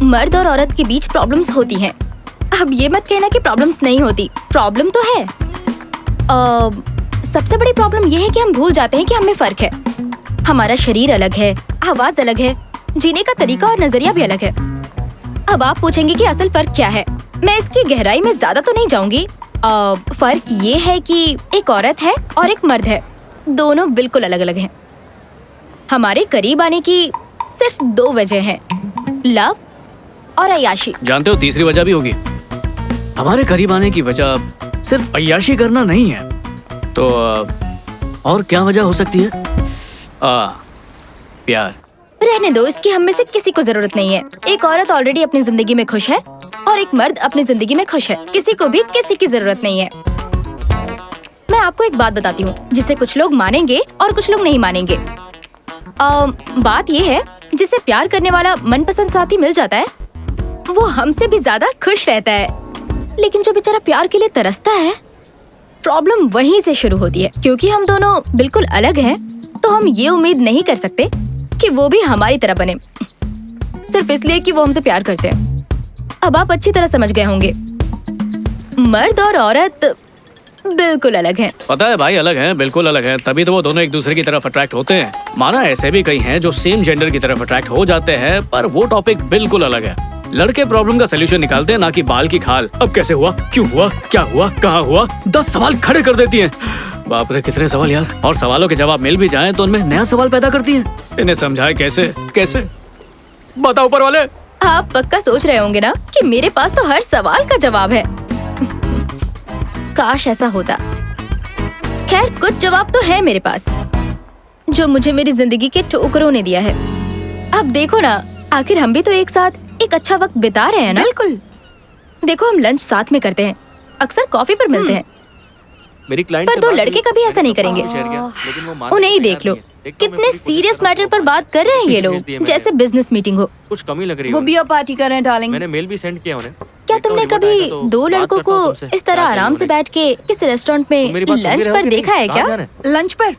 मर्द और औरत के बीच प्रॉब्लम्स होती हैं। अब ये मत कहना कि प्रॉब्लम्स नहीं होती, प्रॉब्लम तो है। सबसे बड़ी प्रॉब्लम ये है कि हम भूल जाते हैं कि हमें फर्क है। हमारा शरीर अलग है, आवाज अलग है, जीने का तरीका और नजरिया भी अलग है। अब आप पूछेंगे कि असल फर्क क्या है। मैं इसकी गहराई में ज्यादा तो नहीं जाऊंगी। फर्क ये है कि एक औरत है और एक मर्द है, दोनों बिल्कुल अलग अलग हैं। हमारे करीब आने की सिर्फ 2 वजह हैं, लव और अय्याशी। जानते हो तीसरी वजह भी होगी। हमारे करीब आने की वजह सिर्फ अय्याशी करना नहीं है, तो और क्या वजह हो सकती है? प्यार। रहने दो, इसकी हम में से किसी को जरूरत नहीं है। एक औरत ऑलरेडी अपनी जिंदगी में खुश है और एक मर्द अपनी जिंदगी में खुश है। किसी को भी किसी की जरूरत नहीं है। मैं आपको एक बात बताती हूँ जिसे कुछ लोग मानेंगे और कुछ लोग नहीं मानेंगे। बात ये है, जिसे प्यार करने वाला मनपसंद साथी मिल जाता है वो हमसे भी ज्यादा खुश रहता है, लेकिन जो बेचारा प्यार के लिए तरसता है, प्रॉब्लम वहीं से शुरू होती है। क्योंकि हम दोनों बिल्कुल अलग हैं, तो हम ये उम्मीद नहीं कर सकते कि वो भी हमारी तरह बने, सिर्फ इसलिए कि वो हमसे प्यार करते हैं। अब आप अच्छी तरह समझ गए होंगे, मर्द और औरत बिल्कुल अलग हैं। पता है भाई, अलग हैं, बिल्कुल अलग हैं, तभी तो वो दोनों एक दूसरे की तरफ अट्रैक्ट होते हैं। माना ऐसे भी कई हैं जो सेम जेंडर की तरफ अट्रैक्ट हो जाते हैं, पर वो टॉपिक बिल्कुल अलग है। लड़के प्रॉब्लम का सोल्यूशन निकालते हैं, ना कि बाल की खाल। अब कैसे हुआ, क्यों हुआ, क्या हुआ, कहाँ हुआ, 10 सवाल खड़े कर देती हैं। बाप रे कितने सवाल यार। और सवालों के जवाब मिल भी जाएं तो उनमें नया सवाल पैदा करती हैं। इन्हें समझाए कैसे कैसे, बताओ ऊपर वाले। आप पक्का सोच रहे होंगे ना कि मेरे पास तो हर सवाल का जवाब है। काश ऐसा होता। खैर, कुछ जवाब तो है मेरे पास जो मुझे मेरी जिंदगी के ठोकरों ने दिया है। अब देखो ना, आखिर हम भी तो एक साथ एक अच्छा वक्त बिता रहे हैं ना। बिल्कुल। देखो, हम लंच साथ में करते हैं, अक्सर कॉफी पर मिलते हैं, मेरी क्लाइंट पर 2 लड़के कभी ऐसा नहीं करेंगे। उन्हें ही देख लो, कितने सीरियस मैटर पर बात कर रहे हैं ये लोग, जैसे बिजनेस मीटिंग हो। कुछ कमी लग रही है। वो बियर पार्टी कर रहे हैं डार्लिंग। मैंने मेल भी सेंड किया उन्हें। क्या तुमने कभी 2 लड़कों को इस तरह आराम से बैठ के किसी रेस्टोरेंट में लंच पर देखा है क्या? लंच पर?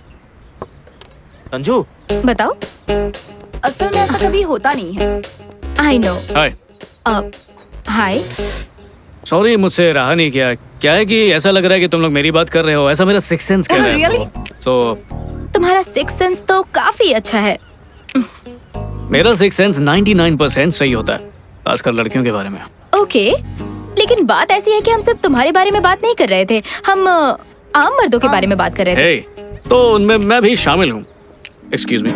संजू, बताओ। असल में ऐसा कभी होता नहीं है। I know. Hi. Hi. Sorry, मुझसे रहा नहीं किया। क्या है कि ऐसा लग रहा है कि तुम लोग मेरी बात कर रहे हो, ऐसा मेरा सिक्स सेंस कह रहा है। Really? तो तुम्हारा सिक्स सेंस तो काफी अच्छा है। मेरा सिक्स सेंस 99% सही होता है, खासकर लड़कियों के बारे में। ओके, लेकिन बात ऐसी है कि हम सिर्फ तुम्हारे बारे में बात नहीं कर रहे थे, हम आम मर्दों के बारे में बात कर रहे थे। हे, तो उनमें मैं भी शामिल हूँ। Excuse me.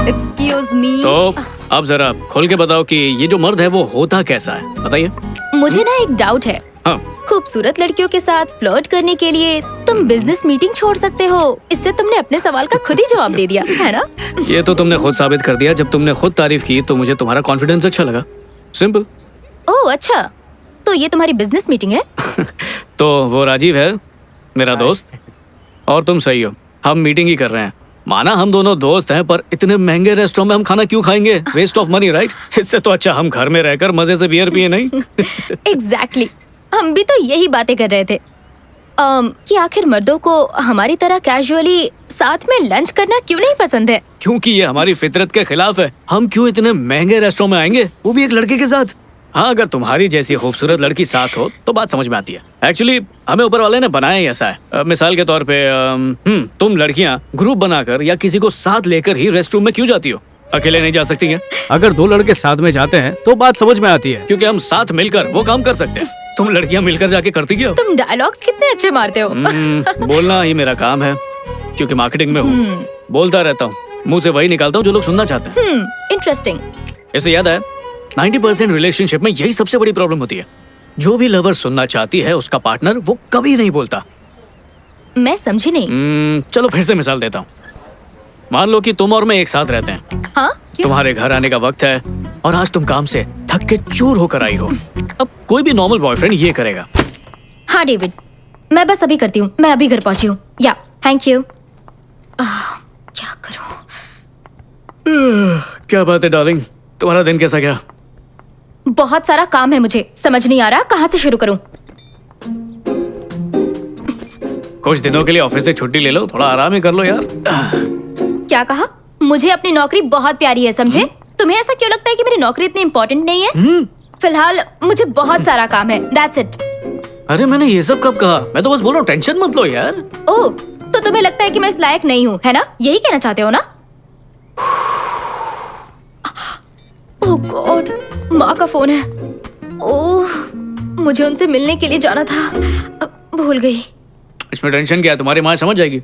Excuse me. तो अब जरा खोल के बताओ कि ये जो मर्द है वो होता कैसा है, बताइए। मुझे ना एक डाउट है। हाँ। खूबसूरत लड़कियों के साथ फ्लर्ट करने के लिए तुम बिजनेस मीटिंग छोड़ सकते हो। इससे तुमने अपने सवाल का खुद ही जवाब दे दिया, है ना? ये तो तुमने खुद साबित कर दिया। जब तुमने खुद तारीफ की तो मुझे तुम्हारा कॉन्फिडेंस अच्छा लगा। सिंपल। ओह अच्छा, तो ये तुम्हारी बिजनेस मीटिंग है? तो वो राजीव है मेरा दोस्त, और तुम सही हो, हम मीटिंग ही कर रहे हैं। माना हम दोनों दोस्त हैं, पर इतने महंगे रेस्टोरेंट में हम खाना क्यों खाएंगे? Waste of money, right? इससे तो अच्छा हम घर में रहकर मजे से बियर पिए, नहीं? एग्जैक्टली। हम भी तो यही बातें कर रहे थे कि आखिर मर्दों को हमारी तरह कैजुअली साथ में लंच करना क्यों नहीं पसंद है? क्योंकि ये हमारी फितरत के खिलाफ है। हम क्यों इतने महंगे रेस्टोरेंट में आएंगे, वो भी एक लड़के के साथ? हाँ, अगर तुम्हारी जैसी खूबसूरत लड़की साथ हो तो बात समझ में आती है। एक्चुअली हमें ऊपर वाले ने बनाया ही ऐसा है। मिसाल के तौर पे तुम लड़कियां ग्रुप बनाकर या किसी को साथ लेकर ही रेस्ट रूम में क्यों जाती हो? अकेले नहीं जा सकती हैं? अगर 2 लड़के साथ में जाते हैं तो बात समझ में आती है, क्योंकि हम साथ मिलकर वो काम कर सकते हैं। तुम लड़कियां मिलकर जाके करती क्या? तुम डायलॉग्स कितने अच्छे मारते हो। बोलना ही मेरा काम है, क्योंकि मार्केटिंग में हूँ। बोलता रहता हूँ, मुंह से वही निकालता हूँ जो लोग सुनना चाहते हैं। इंटरेस्टिंग। इससे याद है, 90% रिलेशनशिप में यही सबसे बड़ी प्रॉब्लम होती है। जो भी लवर सुनना चाहती है उसका पार्टनर वो कभी नहीं बोलता। मैं समझी नहीं। चलो फिर से मिसाल देता हूँ। मान लो कि तुम और मैं एक साथ रहते हैं, हाँ तुम्हारे घर आने का वक्त है और आज तुम काम से थक के चूर होकर आई हो। अब कोई भी नॉर्मल बॉयफ्रेंड ये करेगा। हाँ डेविड, मैं बस अभी करती हूँ, मैं अभी घर पहुंची हूँ। या थैंक यू। क्या करूँ? क्या बात है डार्लिंग, तुम्हारा दिन कैसा गया? बहुत सारा काम है, मुझे समझ नहीं आ रहा कहाँ से शुरू करूँ। कुछ दिनों के लिए ऑफिस से छुट्टी ले लो, थोड़ा आराम ही कर लो यार। क्या कहा? मुझे अपनी नौकरी बहुत प्यारी है, समझे? तुम्हें ऐसा क्यों लगता है कि मेरी नौकरी इतनी इम्पोर्टेंट नहीं है? फिलहाल मुझे बहुत सारा काम है, दैट्स इट। अरे मैंने ये सब कब कहा? मैं तो बस बोल रहा हूँ, टेंशन मत लो यार। ओह, तो तुम्हें लगता है कि मैं इस लायक नहीं हूँ, है ना? यही कहना चाहते हो ना? ओह गॉड, माँ का फोन है। ओह, मुझे उनसे मिलने के लिए जाना था, भूल गई। इसमें टेंशन क्या है, तुम्हारी माँ समझ जाएगी।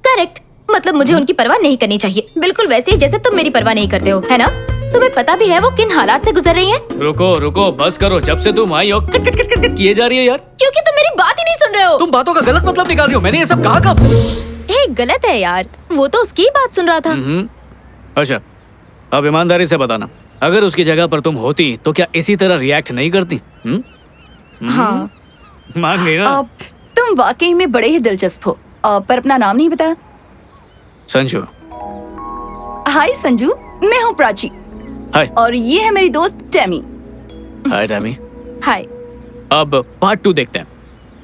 करेक्ट, मतलब मुझे उनकी परवाह नहीं करनी चाहिए, बिल्कुल वैसे ही जैसे तुम मेरी परवाह नहीं करते हो, है ना? तुम्हें पता भी है वो किन हालात से गुजर रही हैं? रुको रुको, बस करो। जब से तुम आई हो cut cut cut cut cut किए जा रही है यार। क्योंकि तुम मेरी बात ही नहीं सुन रहे हो। तुम बातों का गलत मतलब निकाल रही हो। मैंने ये सब कहा कब? हे, गलत है यार, वो तो उसकी ही बात सुन रहा था। अच्छा, अब ईमानदारी से बताना, अगर उसकी जगह पर तुम होती तो क्या इसी तरह रिएक्ट नहीं करती? हाँ, मान गई ना? तुम वाकई में बड़े ही दिलचस्प हो। पर अपना नाम नहीं बताया। संजू। हाय संजू, मैं हूँ प्राची हाय। और ये है मेरी दोस्त टेमी। हाय टैमी। हाय। अब पार्ट 2 देखते हैं।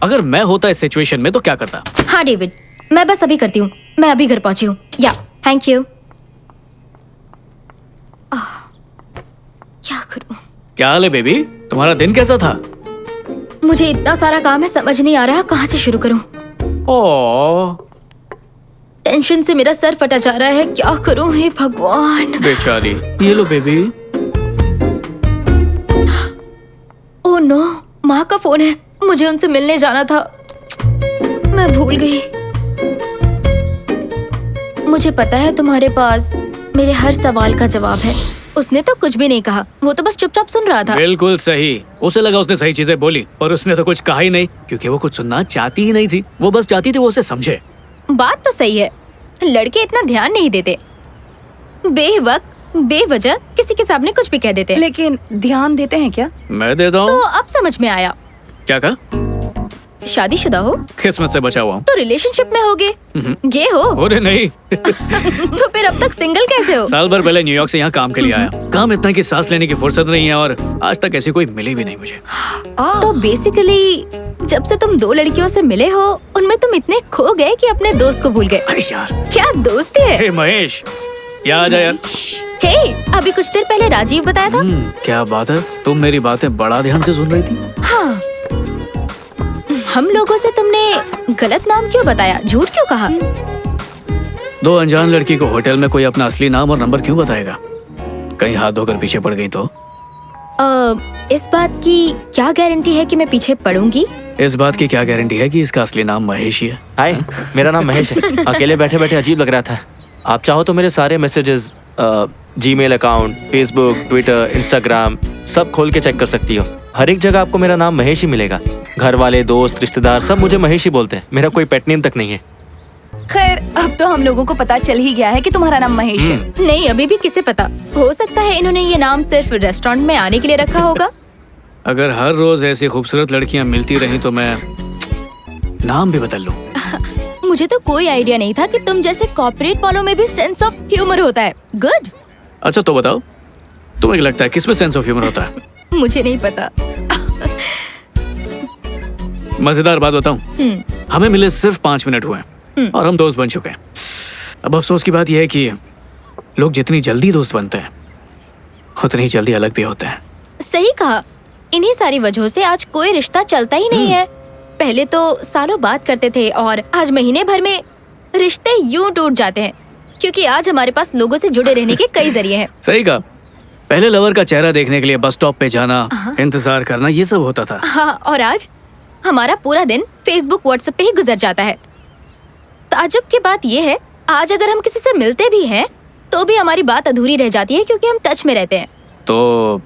अगर मैं होता इस सिचुएशन में तो क्या करता? हाँ डेविड, मैं बस अभी करती हूँ, मैं अभी घर पहुंची हूँ। या थैंक यू। क्या करूँ? क्या हाल है बेबी, तुम्हारा दिन कैसा था? मुझे इतना सारा काम है, समझ नहीं आ रहा कहाँ से शुरू करूँ। ओह टेंशन से मेरा सर फटा जा रहा है, क्या करूँ हे भगवान। बेचारी। ये लो बेबी। ओह नो, माँ का फोन है, मुझे उनसे मिलने जाना था, मैं भूल गई। मुझे पता है तुम्हारे पास मेरे हर सवाल का जवाब है। उसने तो कुछ भी नहीं कहा, वो तो बस चुपचाप सुन रहा था। बिल्कुल सही, उसे लगा उसने सही चीजें बोली, पर उसने तो कुछ कहा ही नहीं, क्योंकि वो कुछ सुनना चाहती ही नहीं थी। वो बस चाहती थी वो उसे समझे। बात तो सही है, लड़के इतना ध्यान नहीं देते, बेवक्त बेवजह किसी के सामने कुछ भी कह देते। लेकिन ध्यान देते हैं क्या? मैं देता तो हूँ। अब समझ में आया। क्या कहा? शादीशुदा हो किस्मत से बचा हुआ हूँ। तो रिलेशनशिप में होगे, गे हो। अरे नहीं। तो फिर अब तक सिंगल कैसे हो? साल भर पहले न्यूयॉर्क से यहाँ काम के लिए आया। काम इतना कि सांस लेने की फुर्सत नहीं है और आज तक ऐसी कोई मिली भी नहीं मुझे। तो बेसिकली जब से तुम 2 लड़कियों से मिले हो, उनमें तुम इतने खो गए कि अपने दोस्त को भूल गए। अरे यार, क्या दोस्ती है। हे महेश, यहाँ आ जा यार। हे, अभी कुछ देर पहले राजीव बताया था। क्या बात है, तुम मेरी बातें बड़ा ध्यान से सुन रही थी। हाँ, हम लोगों से तुमने गलत नाम क्यों बताया, झूठ क्यों कहा? 2 अनजान लड़की को होटल में कोई अपना असली नाम और नंबर क्यों बताएगा? कहीं हाथ धोकर पीछे पड़ गई तो? इस बात की क्या गारंटी है कि मैं पीछे पड़ूंगी? इस बात की क्या गारंटी है कि इसका असली नाम महेश ही है? हाय, मेरा नाम महेश है। अकेले बैठे बैठे अजीब लग रहा था। आप चाहो तो मेरे सारे messages, Gmail account, Facebook, Twitter, Instagram सब खोल के चेक कर सकती हो। हर एक जगह आपको मेरा नाम महेश ही मिलेगा। घर वाले, दोस्त, रिश्तेदार सब मुझे महेश ही बोलते हैं। मेरा कोई पेट नेम तक नहीं है। खैर, अब तो हम लोगों को पता चल ही गया है कि तुम्हारा नाम महेश है। नहीं, अभी भी किसे पता, हो सकता है इन्होंने ये नाम सिर्फ रेस्टोरेंट में आने के लिए रखा होगा। अगर हर रोज ऐसी खूबसूरत लड़कियां मिलती रही तो मैं नाम भी बदल लूं। मुझे तो कोई आइडिया नहीं था कि तुम जैसे कॉर्पोरेट वालों में भी सेंस ऑफ ह्यूमर होता है। गुड। अच्छा तो बताओ, तुम्हें क्या लगता है किसमें सेंस ऑफ ह्यूमर होता है? मुझे नहीं पता। मजेदार बात बताऊं, हमें मिले सिर्फ 5 मिनट हुए और हम दोस्त बन चुके हैं। अब अफसोस की बात यह है कि लोग जितनी जल्दी दोस्त बनते हैं उतनी जल्दी अलग भी होते हैं। सही कहा, इन्हीं सारी वजहों से आज कोई रिश्ता चलता ही नहीं है। पहले तो सालों बात करते थे और आज महीने भर में रिश्ते यूं टूट जाते हैं, क्योंकि आज हमारे पास लोगों से जुड़े रहने के कई जरिए हैं। सही कहा, पहले लवर का चेहरा देखने के लिए बस स्टॉप पे जाना, इंतजार करना, ये सब होता था। हाँ, और आज हमारा पूरा दिन फेसबुक, व्हाट्सएप पे ही गुजर जाता है। ताज्जुब की बात यह है, आज अगर हम किसी से मिलते भी हैं तो भी हमारी बात अधूरी रह जाती है, क्योंकि हम टच में रहते हैं। तो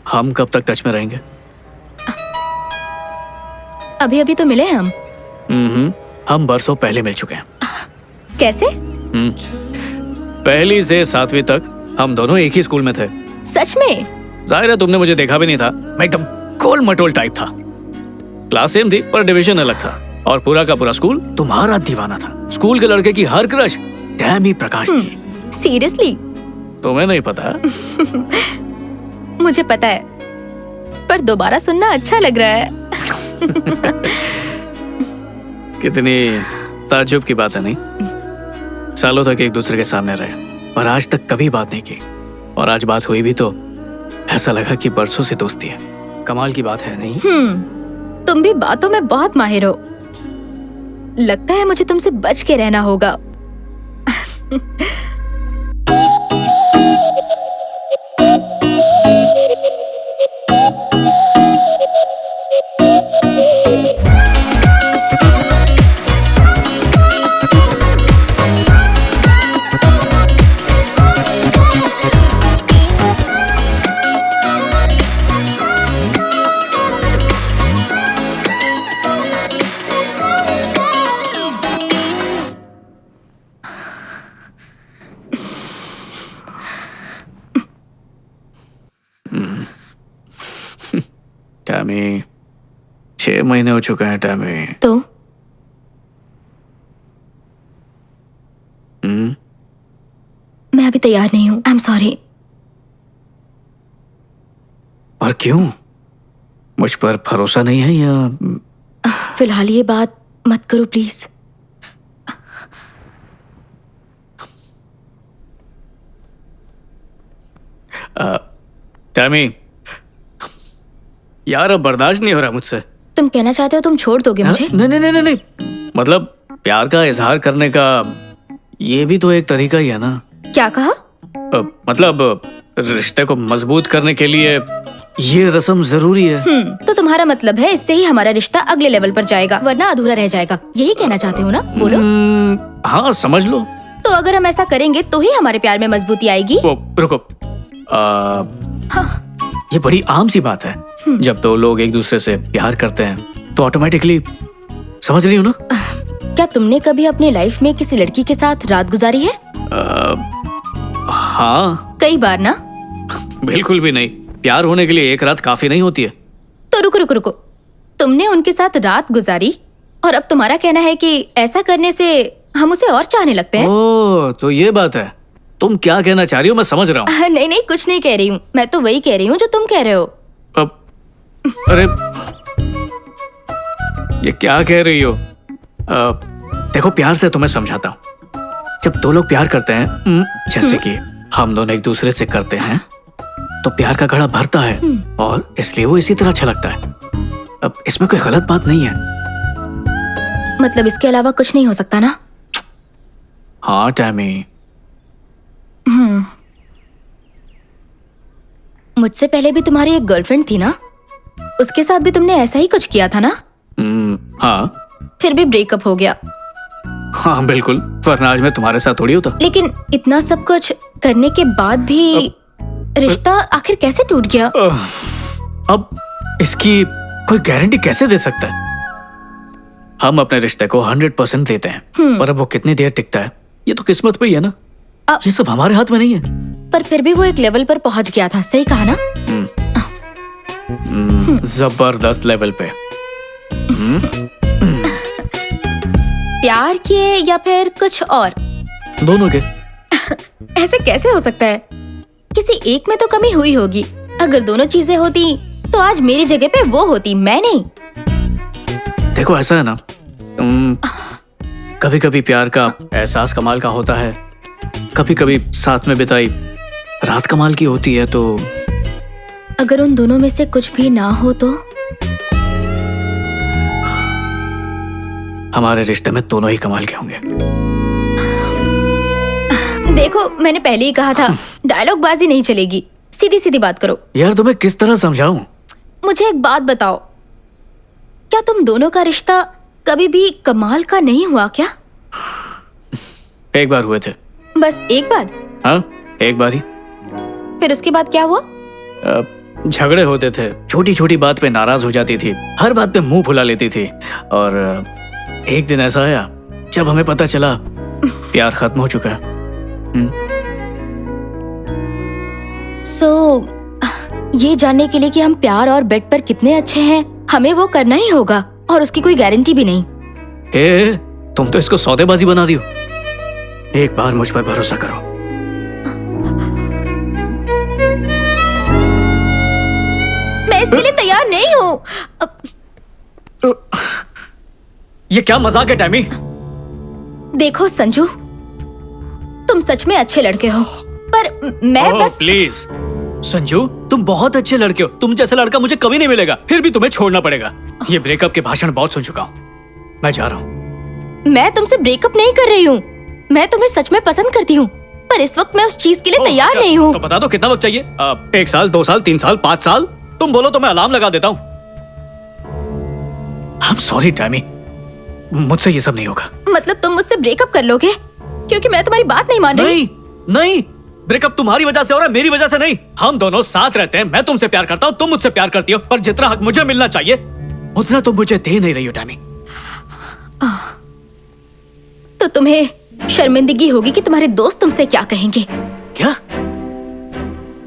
हम कब तक टच में रहेंगे? अभी अभी तो मिले हैं हम। हम बरसों पहले मिल चुके हैं। कैसे? पहली से 7वीं तक हम दोनों एक ही स्कूल में थे। सच में? जाहिर है तुमने मुझे देखा भी नहीं था, मैं एकदम गोल मटोल टाइप था। क्लास सेम थी पर डिवीजन अलग था, और पूरा का पूरा स्कूल तुम्हारा दीवाना था। स्कूल के लड़के की हर क्रश टैमी प्रकाश थी। सीरियसली? तुम्हें नहीं पता? मुझे पता है, पर दोबारा सुनना अच्छा लग रहा है। कितनी ताज्जुब की बात है नहीं? सालों तक एक दूसरे के सामने रहे और आज तक कभी बात नहीं की, और आज बात हुई भी तो ऐसा लगा कि बरसों से दोस्ती है। कमाल की बात है नहीं? तुम भी बातों में बहुत माहिर हो। लगता है मुझे तुमसे बच के रहना होगा। टैमी, 6 महीने हो चुके हैं टैमी। तो मैं अभी तैयार नहीं हूँ। I am sorry. और क्यों? मुझ पर भरोसा नहीं है या? फिलहाल ये बात मत करो प्लीज। टैमी, यार अब बर्दाश्त नहीं हो रहा मुझसे। तुम कहना चाहते हो तुम छोड़ दोगे मुझे? नहीं नहीं नहीं नहीं, मतलब प्यार का इजहार करने का ये भी तो एक तरीका ही है ना। क्या कहा? मतलब रिश्ते को मजबूत करने के लिए ये रस्म जरूरी है। तो तुम्हारा मतलब है इससे ही हमारा रिश्ता अगले लेवल पर जाएगा, वरना अधूरा रह जाएगा। यही कहना चाहते हो ना? बोलो। हाँ समझ लो। तो अगर हम ऐसा करेंगे तो ही हमारे प्यार में मजबूती आएगी। रुको, ये बड़ी आम सी बात है। जब दो लोग एक दूसरे से प्यार करते हैं तो ऑटोमेटिकली, समझ रही हो ना? क्या तुमने कभी अपनी लाइफ में किसी लड़की के साथ रात गुजारी है? हाँ। कई बार ना? बिल्कुल भी नहीं। प्यार होने के लिए एक रात काफी नहीं होती है। तो रुको, तुमने उनके साथ रात गुजारी और अब तुम्हारा कहना है कि ऐसा करने से हम उसे और चाहने लगते हैं? ओह, तो ये बात है। तुम क्या कहना चाह रही हो? मैं समझ रहा हूँ। नहीं, कुछ नहीं कह रही हूँ। मैं तो वही कह रही हूँ जो तुम कह रहे हो। अरे ये क्या कह रही हो? देखो, प्यार से तुम्हें समझाता हूँ। जब दो लोग प्यार करते हैं, जैसे कि हम दोनों एक दूसरे से करते हैं, तो प्यार का घड़ा भरता है और इसलिए वो इसी तरह अच्छा लगता है। अब इसमें कोई गलत बात नहीं है। मतलब इसके अलावा कुछ नहीं हो सकता ना? हाँ टैमी। मुझसे पहले भी तुम्हारी एक गर्लफ्रेंड थी ना? उसके साथ भी तुमने ऐसा ही कुछ किया था ना? हाँ। फिर भी ब्रेकअप हो गया। हाँ बिल्कुल, वरना आज मैं तुम्हारे साथ थोड़ी होता। लेकिन इतना सब कुछ करने के बाद भी रिश्ता आखिर कैसे टूट गया? अब इसकी कोई गारंटी कैसे दे सकता है? हम अपने रिश्ते को 100% देते हैं, पर अब वो कितनी देर टिकता है ये तो किस्मत पे ही है ना। ये सब हमारे हाथ में नहीं है। पर फिर भी वो एक लेवल पर पहुंच गया था, सही कहा ना? जबरदस्त लेवल पे। प्यार के या फिर कुछ और? दोनों के। ऐसे कैसे हो सकता है? किसी एक में तो कमी हुई होगी। अगर दोनों चीजें होती तो आज मेरी जगह पे वो होती, मैं नहीं। देखो ऐसा है ना, कभी कभी प्यार का एहसास कमाल का होता है, कभी कभी साथ में बिताई रात कमाल की होती है। तो अगर उन दोनों में से कुछ भी ना हो तो? हमारे रिश्ते में दोनों ही कमाल के होंगे। देखो, मैंने पहले ही कहा था, डायलॉग बाजी नहीं चलेगी। सीधी सीधी बात करो। यार तुम्हें किस तरह समझाऊं? मुझे एक बात बताओ, क्या तुम दोनों का रिश्ता कभी भी कमाल का नहीं हुआ क्या? एक बार हुए थे। बस एक बार? हाँ, एक बार ही। फिर उसके बाद क्या हुआ? झगड़े होते थे, छोटी छोटी बात पे नाराज हो जाती थी, हर बात पे मुंह फुला लेती थी। और एक दिन ऐसा आया जब हमें पता चला प्यार खत्म हो चुका है। ये जानने के लिए कि हम प्यार और बेड पर कितने अच्छे हैं, हमें वो करना ही होगा और उसकी कोई गारंटी भी नहीं। तुम तो इसको सौदेबाजी बना रही हो। एक बार मुझ पर भरोसा करो। मैं इसके लिए तैयार नहीं हूँ। ये क्या मजाक है टैमी? देखो संजू, तुम सच में अच्छे लड़के हो, पर मैं बस प्लीज संजू, तुम बहुत अच्छे लड़के हो। तुम जैसा लड़का मुझे कभी नहीं मिलेगा, फिर भी तुम्हें छोड़ना पड़ेगा। ये ब्रेकअप के भाषण बहुत सुन चुका हूँ, मैं जा रहा हूँ। मैं तुमसे ब्रेकअप नहीं कर रही हूँ, मैं तुम्हें सच में पसंद करती हूँ, पर इस वक्त मैं उस चीज के लिए तैयार नहीं हूँ। तो बता दो कितना वक्त चाहिए? 1 साल, 2 साल, 3 साल, 5 साल? तुम बोलो तो मैं अलार्म लगा देता हूँ। I'm sorry टैमी, मुझसे ये सब नहीं होगा। मतलब तुम मुझसे ब्रेकअप कर लोगे क्योंकि मैं तुम्हारी बात नहीं मान रही? नहीं, ब्रेकअप तुम्हारी वजह से हो रहा है, मेरी वजह से नहीं। हम दोनों साथ रहते हैं, मैं तुमसे प्यार करता हूँ, तुम मुझसे प्यार करती हो, पर जितना हक मुझे मिलना चाहिए उतना तुम मुझे दे नहीं रही हो टैमी। तो तुम्हें शर्मिंदगी होगी कि तुम्हारे दोस्त तुमसे क्या कहेंगे। क्या?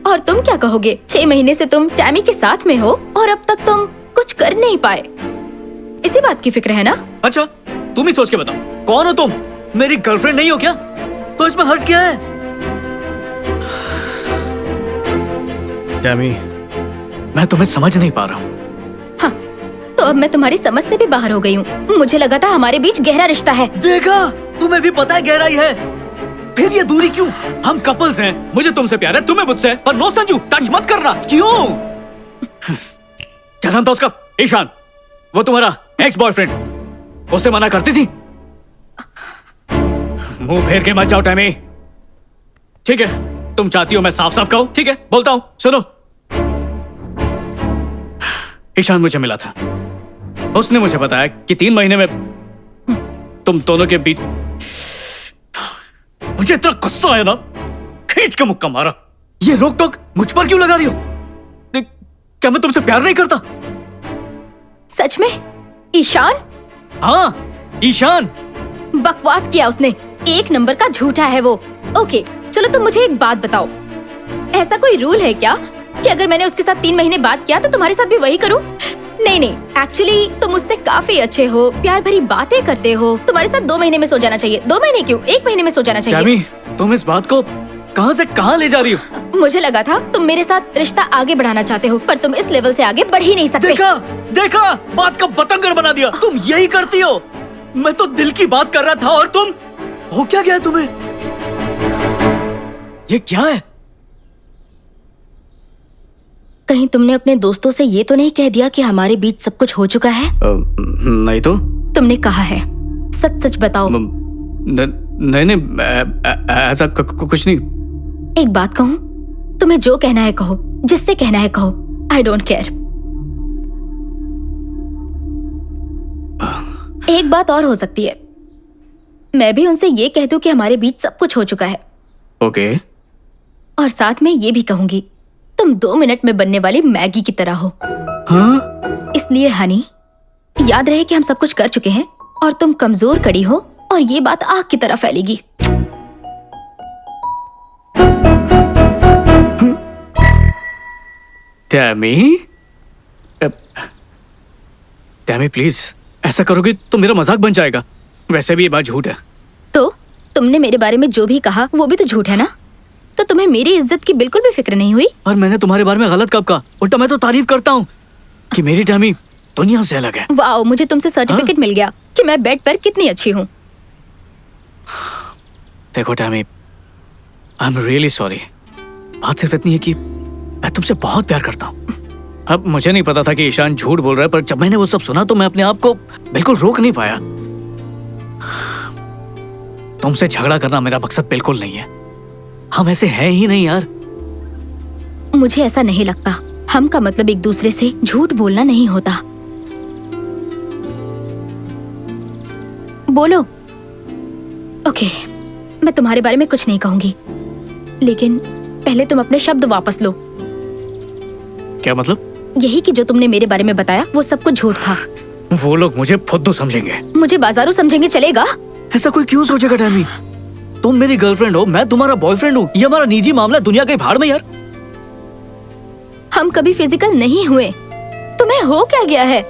और तुम क्या कहोगे? 6 महीने से तुम टैमी के साथ में हो और अब तक तुम कुछ कर नहीं पाए। इसी बात की फिक्र है ना? अच्छा, तुम ही सोच के बताओ, कौन हो तुम? मेरी गर्लफ्रेंड नहीं हो क्या? तो इसमें हर्ज क्या है? टैमी, मैं तुम्हें समझ नहीं पा रहा हूँ। हाँ, तो अब मैं तुम्हारी समझ से भी बाहर हो गई हूँ। मुझे लगा था हमारे बीच गहरा रिश्ता है। देखा, तुम्हें भी पता है गहराई है, फिर ये दूरी क्यों? हम कपल्स हैं, मुझे तुमसे प्यार है, तुम्हें मुझसे, पर नो संजू, टच मत करना। क्यों? क्या नाम था उसका? ईशान, वो तुम्हारा एक्स बॉयफ्रेंड, उसे मना करती थी? मुंह फेर के मत जाओ टैमी। ठीक है, तुम चाहती हो मैं साफ साफ कहूं? ठीक है, बोलता हूं, सुनो। ईशान मुझे मिला था, उसने मुझे बताया कि 3 महीने में तुम दोनों के बीच। मुझे इतना गुस्सा आया ना, खींच के मुक्का मारा। ये रोक टोक मुझ पर क्यों लगा रही हो? क्या मैं तुमसे प्यार नहीं करता? सच में? ईशान? हाँ, ईशान। बकवास किया उसने, 1 नंबर का झूठा है वो। ओके, चलो तुम मुझे एक बात बताओ, ऐसा कोई रूल है क्या कि अगर मैंने उसके साथ 3 महीने बात किया तो तुम्हारे साथ भी वही करूं? नहीं, एक्चुअली तुम मुझसे काफी अच्छे हो, प्यार भरी बातें करते हो, तुम्हारे साथ 2 महीने में सो जाना चाहिए। 2 महीने क्यों, 1 महीने में सो जाना चाहिए। टैमी, तुम इस बात को कहां से कहां ले जा रही हो? मुझे लगा था तुम मेरे साथ रिश्ता आगे बढ़ाना चाहते हो, पर तुम इस लेवल से आगे बढ़ ही नहीं सकते। देखा, बात का बतंगड़ बना दिया। तुम यही करती हो। मैं तो दिल की बात कर रहा था और तुम, हो क्या गया तुम्हें? ये क्या है? कहीं तुमने अपने दोस्तों से ये तो नहीं कह दिया कि हमारे बीच सब कुछ हो चुका है? नहीं तो। तुमने कहा है, सच सच बताओ। नहीं, ऐसा कुछ नहीं। एक बात कहूँ, तुम्हें जो कहना है कहो, जिससे कहना है कहो, आई डोंट केयर। एक बात और हो सकती है, मैं भी उनसे ये कह दूं कि हमारे बीच सब कुछ हो चुका है। ओके। और साथ में ये भी कहूंगी, तुम 2 मिनट में बनने वाली मैगी की तरह हो। हाँ? इसलिए हनी, याद रहे कि हम सब कुछ कर चुके हैं और तुम कमजोर कड़ी हो और ये बात आग की तरह फैलेगी। टैमी प्लीज, ऐसा करोगी तो मेरा मजाक बन जाएगा। वैसे भी ये बात झूठ है। तो तुमने मेरे बारे में जो भी कहा वो भी तो झूठ है ना? तो तुम्हें मेरी इज्जत की बिल्कुल भी फिक्र नहीं हुई? और मैंने तुम्हारे बारे में गलत कब कहा? उल्टा मैं तो तारीफ करता हूँ कि मेरी टैमी दुनिया से अलग है। वाओ, मुझे तुमसे सर्टिफिकेट मिल गया कि मैं बेड पर कितनी अच्छी हूँ। देखो Tammy, I am really sorry. बात सिर्फ इतनी है कि मैं तुमसे बहुत प्यार करता हूँ। अब मुझे नहीं पता था कि ईशान झूठ बोल रहा है, पर जब मैंने वो सब सुना तो मैं अपने आप को बिल्कुल रोक नहीं पाया। तुमसे झगड़ा करना मेरा मकसद बिल्कुल नहीं है। हम ऐसे हैं ही नहीं यार। मुझे ऐसा नहीं लगता। हम का मतलब एक दूसरे से झूठ बोलना नहीं होता। बोलो। ओके, मैं तुम्हारे बारे में कुछ नहीं कहूंगी, लेकिन पहले तुम अपने शब्द वापस लो। क्या मतलब? यही कि जो तुमने मेरे बारे में बताया वो सब कुछ झूठ था। वो लोग मुझे फुद्दू समझेंगे। मुझे बाजारू समझेंगे चलेगा? ऐसा कोई क्यों सोचेगा टैमी? तुम मेरी गर्लफ्रेंड हो, मैं तुम्हारा बॉयफ्रेंड हूँ। ये हमारा निजी मामला, दुनिया के भाड़ में यार। हम कभी फिजिकल नहीं हुए। तुम्हें हो क्या गया है?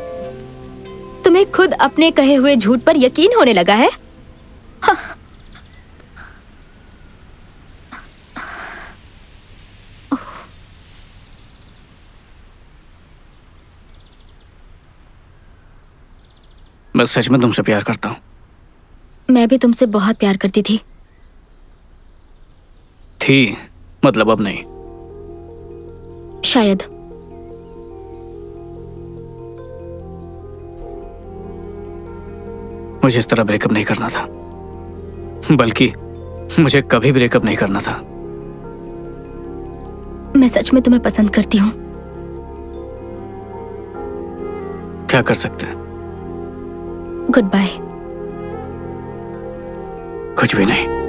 तुम्हें खुद अपने कहे हुए झूठ पर यकीन होने लगा है? हाँ। मैं सच में तुमसे प्यार करता हूँ। मैं भी तुमसे बहुत प्यार करती थी। मतलब अब नहीं। शायद। मुझे इस तरह ब्रेकअप नहीं करना था, बल्कि मुझे कभी ब्रेकअप नहीं करना था। मैं सच में तुम्हें पसंद करती हूँ। क्या कर सकते हैं? Goodbye. कुछ भी नहीं।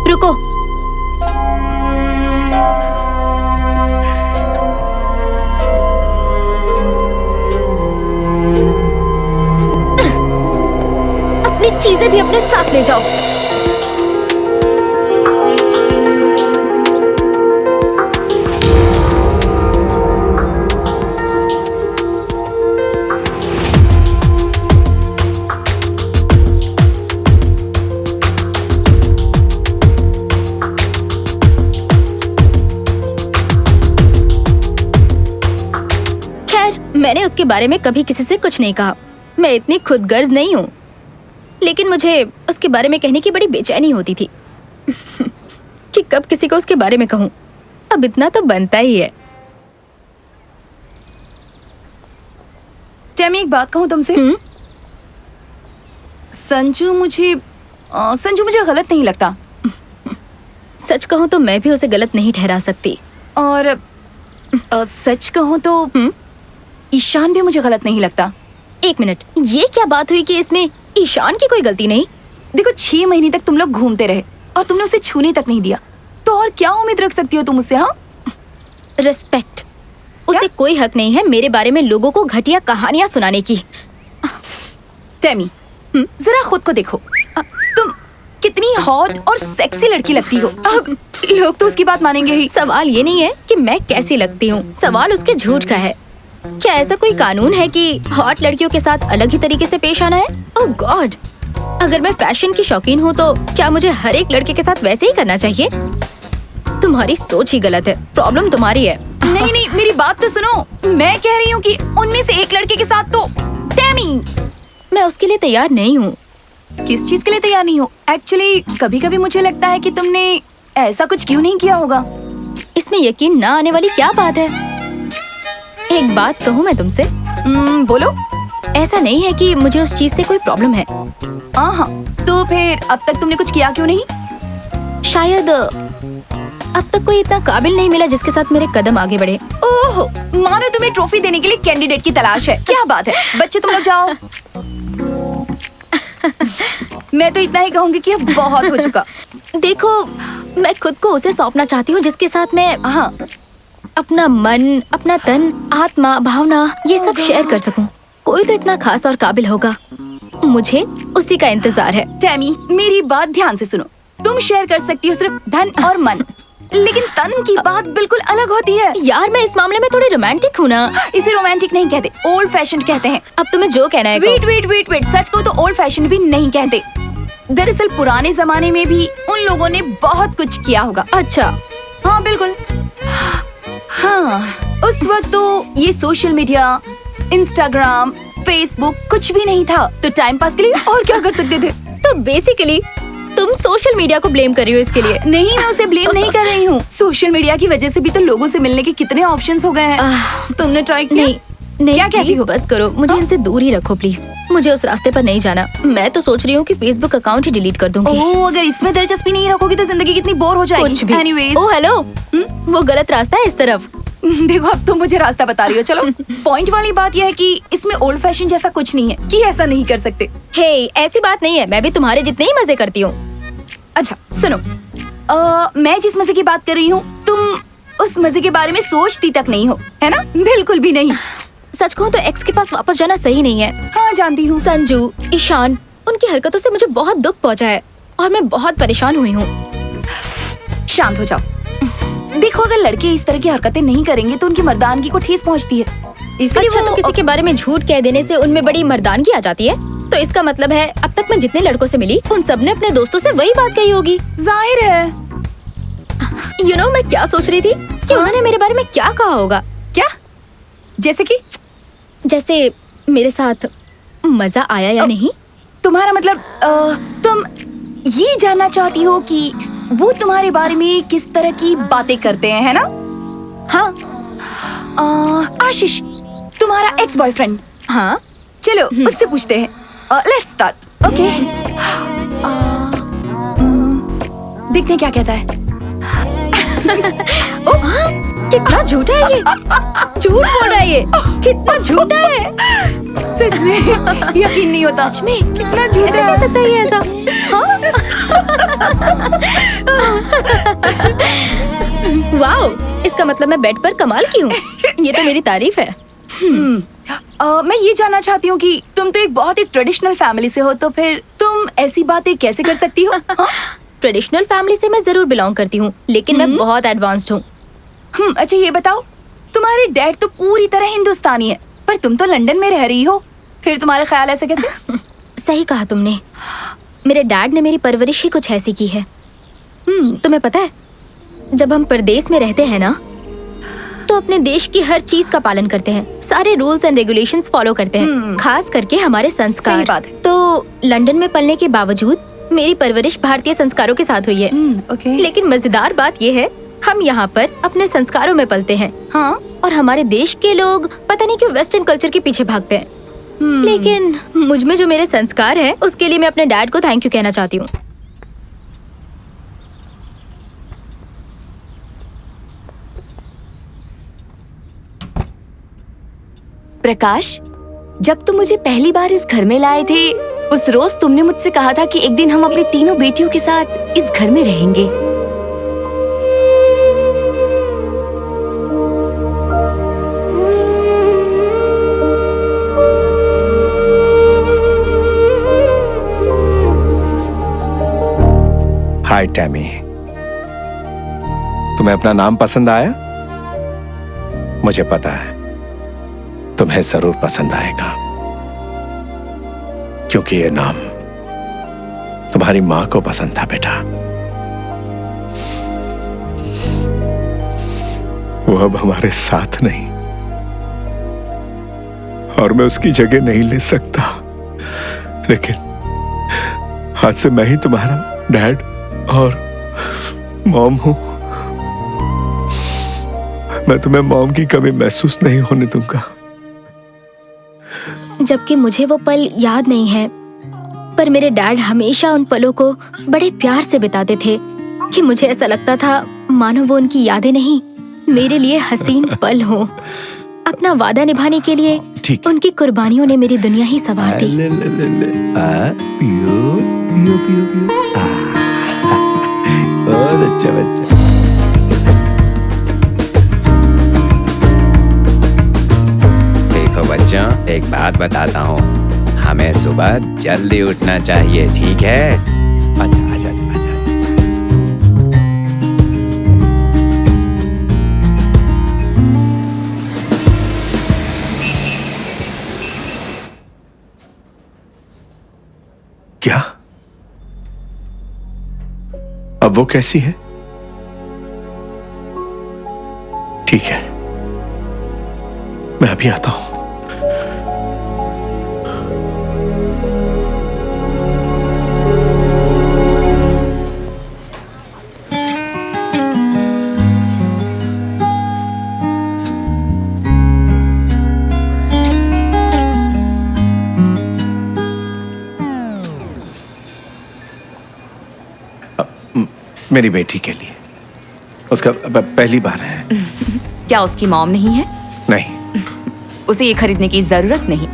रुको। अपनी चीजें भी अपने साथ ले जाओ। मैंने उसके बारे में कभी किसी से कुछ नहीं कहा। मैं इतनी खुदगर्ज नहीं हूँ, लेकिन मुझे उसके बारे में कहने की बड़ी बेचैनी होती थी कि कब किसी को उसके बारे में कहूँ। अब इतना तो बनता ही है। टेमी, एक बात कहूँ तुमसे? संजू मुझे गलत नहीं लगता। सच कहूँ तो मैं भी उसे गलत नहीं ठहरा सकती। और सच कहूँ तो ईशान भी मुझे गलत नहीं लगता। एक मिनट, ये क्या बात हुई कि इसमें ईशान की कोई गलती नहीं? देखो, 6 महीने तक तुम लोग घूमते रहे और तुमने उसे छूने तक नहीं दिया, तो और क्या उम्मीद रख सकती हो तुम उससे? हाँ, रिस्पेक्ट। उसे कोई हक नहीं है मेरे बारे में लोगों को घटिया कहानियां सुनाने की। टेमी, जरा खुद को देखो। तुम कितनी हॉट और सेक्सी लड़की लगती हो। अब लोग तो उसकी बात मानेंगे ही। सवाल ये नहीं है कि मैं कैसी लगती हूँ, सवाल उसके झूठ का है। क्या ऐसा कोई कानून है कि हॉट लड़कियों के साथ अलग ही तरीके से पेश आना है? ओह गॉड, अगर मैं फैशन की शौकीन हूँ तो क्या मुझे हर एक लड़के के साथ वैसे ही करना चाहिए? तुम्हारी सोच ही गलत है। प्रॉब्लम तुम्हारी है। नहीं नहीं, मेरी बात तो सुनो। मैं कह रही हूँ कि उनमें से एक लड़के के साथ तो टेमी, मैं उसके लिए तैयार नहीं हूँ। किस चीज के लिए तैयार नहीं हो? एक्चुअली कभी कभी मुझे लगता है कि तुमने ऐसा कुछ क्यों नहीं किया होगा। इसमें यकीन ना आने वाली क्या बात है? एक बात कहूँ मैं तुमसे? बोलो। ऐसा नहीं है कि मुझे उस चीज से कोई प्रॉब्लम है। हाँ, तो फिर अब तक तुमने कुछ किया क्यों नहीं? शायद अब तक कोई इतना काबिल नहीं मिला जिसके साथ मेरे कदम आगे बढ़े। ओह, मानो तुम्हें ट्रॉफी देने के लिए कैंडिडेट की तलाश है। क्या बात है, बच्चे तुम लोग जाओ। मैं तो इतना ही कहूँगी कि अब बहुत हो चुका। देखो, मैं खुद को उसे सौंपना चाहती हूँ जिसके साथ मैं अपना मन, अपना तन, आत्मा, भावना ये सब शेयर कर सकूं। कोई तो इतना खास और काबिल होगा। मुझे उसी का इंतजार है। टेमी, मेरी बात ध्यान से सुनो। तुम शेयर कर सकती हो सिर्फ धन और मन, लेकिन तन की बात बिल्कुल अलग होती है। यार, मैं इस मामले में थोड़ी रोमांटिक हूँ ना। इसे रोमांटिक नहीं कहते, ओल्ड फैशन कहते हैं। अब तुम्हें जो कहना है वेट, सच को तो ओल्ड फैशन भी नहीं कहते। दरअसल पुराने जमाने में भी उन लोगों ने बहुत कुछ किया होगा। अच्छा, हाँ बिल्कुल। हाँ, उस वक्त तो ये सोशल मीडिया, इंस्टाग्राम, फेसबुक कुछ भी नहीं था, तो टाइम पास के लिए और क्या कर सकते थे? तो बेसिकली तुम सोशल मीडिया को ब्लेम कर रही हो इसके लिए? नहीं, मैं उसे ब्लेम नहीं कर रही हूँ। सोशल मीडिया की वजह से भी तो लोगों से मिलने के कितने ऑप्शंस हो गए हैं। तुमने ट्राई किया? नहीं, नहीं, क्या कहती प्लीज हो? बस करो, मुझे इनसे दूर ही रखो प्लीज। मुझे उस रास्ते पर नहीं जाना। मैं तो सोच रही हूँ कि फेसबुक अकाउंट ही डिलीट कर दूंगी। ओह, अगर इसमें दिलचस्पी नहीं रखोगी तो जिंदगी कितनी बोर हो जाएगी। कुछ भी। Anyways, ओ हेलो, वो गलत रास्ता है इस तरफ। देखो अब तुम मुझे रास्ता बता रही हो। चलो, पॉइंट वाली बात यह है कि इसमें ओल्ड फैशन जैसा कुछ नहीं है कि ऐसा नहीं कर सकते। हे, ऐसी बात नहीं है, मैं भी तुम्हारे जितने ही मजे करती हूँ। अच्छा सुनो, मैं जिस मजे की बात कर रही हूँ तुम उस मजे के बारे में सोचती तक नहीं हो, है ना? बिल्कुल भी नहीं। सच कहूँ तो एक्स के पास वापस जाना सही नहीं है। हाँ जानती हूँ। संजू, ईशान, उनकी हरकतों से मुझे बहुत दुख पहुंचा है और मैं बहुत परेशान हुई हूँ। शांत हो जाओ। देखो, अगर लड़के इस तरह की हरकतें नहीं करेंगे तो उनकी मर्दानगी को ठेस पहुंचती है। इसलिए अच्छा, वो तो किसी के बारे में झूठ कह देने से उनमें बड़ी मर्दानगी आ जाती है? तो इसका मतलब है अब तक मैं जितने लड़कों से मिली उन सब ने अपने दोस्तों से वही बात कही होगी। जाहिर है। मैं क्या सोच रही थी कि उन्होंने मेरे बारे में क्या कहा होगा। क्या? जैसे कि जैसे मेरे साथ मजा आया या नहीं। तुम्हारा मतलब तुम ये जानना चाहती हो कि वो तुम्हारे बारे में किस तरह की बातें करते हैं, है ना? हाँ। आशीष, तुम्हारा एक्स बॉयफ्रेंड। हाँ। चलो उससे पूछते हैं। Let's start. ओके, देखते हैं क्या कहता है। हाँ, कितना झूठा है ये। झूठ बोल रहा है ये। कितना झूठा है। सच में यकीन नहीं होता। सच में कितना झूठा ऐसे है। कह सकता है ये ऐसा? हाँ। वाओ, इसका मतलब मैं बेड पर कमाल की हूँ। ये तो मेरी तारीफ है। मैं ये जानना चाहती हूँ कि तुम तो एक बहुत ही ट्रेडिशनल फैमिली से हो, तो फिर तुम ऐसी बातें कैसे कर सकती हो? हाँ? ट्रेडिशनल फैमिली से मैं जरूर बिलोंग करती हूँ, लेकिन मैं बहुत एडवांस्ड हूँ। अच्छा ये बताओ, तुम्हारे डैड तो पूरी तरह हिंदुस्तानी है पर तुम तो लंदन में रह रही हो, फिर तुम्हारा ख्याल ऐसे कैसे? सही कहा तुमने। मेरे डैड ने मेरी परवरिश ही कुछ ऐसी की है। तुम्हें पता है, जब हम परदेश में रहते हैं ना, तो अपने देश की हर चीज का पालन करते हैं, सारे रूल्स एंड रेगुलेशंस फॉलो करते हैं, खास करके हमारे संस्कार। सही बात है। तो लंदन में पलने के बावजूद मेरी परवरिश भारतीय संस्कारों के साथ हुई है। ओके। लेकिन मजेदार बात यह है, हम यहाँ पर अपने संस्कारों में पलते हैं। हाँ। और हमारे देश के लोग पता नहीं क्यों वेस्टर्न कल्चर के पीछे भागते हैं। लेकिन मुझ में जो मेरे संस्कार है, उसके लिए मैं अपने डैड को थैंक यू कहना चाहती हूँ। प्रकाश, जब तुम मुझे पहली बार इस घर में लाए थे, उस रोज तुमने मुझसे कहा था कि एक दिन हम अपनी तीनों बेटियों के साथ इस घर में रहेंगे। हाय टैमी, तुम्हें अपना नाम पसंद आया? मुझे पता है तुम्हें जरूर पसंद आएगा, क्योंकि ये नाम तुम्हारी मां को पसंद था बेटा। वो अब हमारे साथ नहीं और मैं उसकी जगह नहीं ले सकता, लेकिन आज से मैं ही तुम्हारा डैड और मॉम हूं। मैं तुम्हें मॉम की कमी महसूस नहीं होने दूंगा। जबकि मुझे वो पल याद नहीं है, पर मेरे डैड हमेशा उन पलों को बड़े प्यार से बिताते थे कि मुझे ऐसा लगता था मानो वो उनकी यादें नहीं, मेरे लिए हसीन पल हो। अपना वादा निभाने के लिए ठीक। उनकी कुर्बानियों ने मेरी दुनिया ही संवार दी। ले, ले, ले, ले। पियो पियो पियो पियो। बहुत अच्छा बच्चा। देखो बच्चों, एक बात बताता हूँ, हमें सुबह जल्दी उठना चाहिए, ठीक है? आजा आजा आजा। क्या? अब वो कैसी है? ठीक है, मैं अभी आता हूं। मेरी बेटी के लिए। उसका पहली बार है। क्या उसकी मॉम नहीं है? नहीं, उसे ये खरीदने की जरूरत नहीं।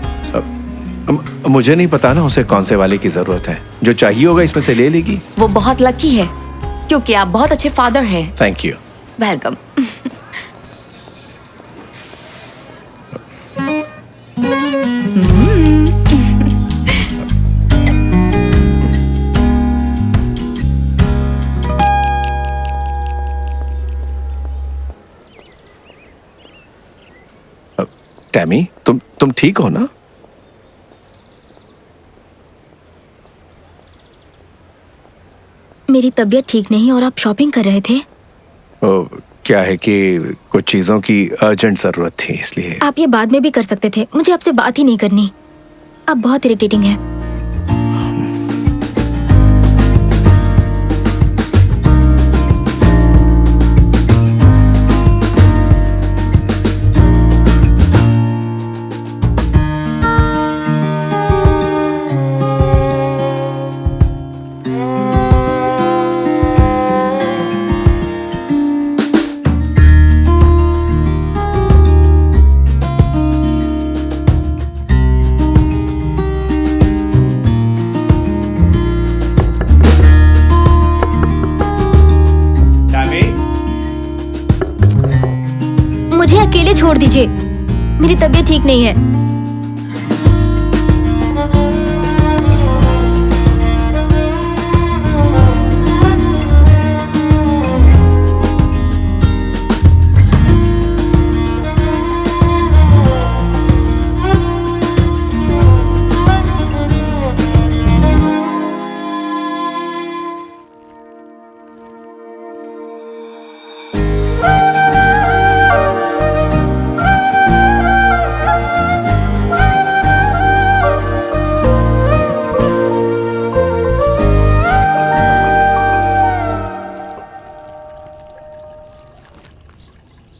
मुझे नहीं पता ना उसे कौन से वाले की जरूरत है। जो चाहिए होगा इसमें से ले लेगी। वो बहुत लकी है क्योंकि आप बहुत अच्छे फादर हैं। Thank you. वेलकम। टैमी, तुम ठीक हो ना? मेरी तबीयत ठीक नहीं और आप शॉपिंग कर रहे थे। क्या है कि कुछ चीजों की अर्जेंट जरूरत थी, इसलिए। आप ये बाद में भी कर सकते थे, मुझे आपसे बात ही नहीं करनी। आप बहुत इरिटेटिंग हैं। मुझे अकेले छोड़ दीजिए, मेरी तबीयत ठीक नहीं है।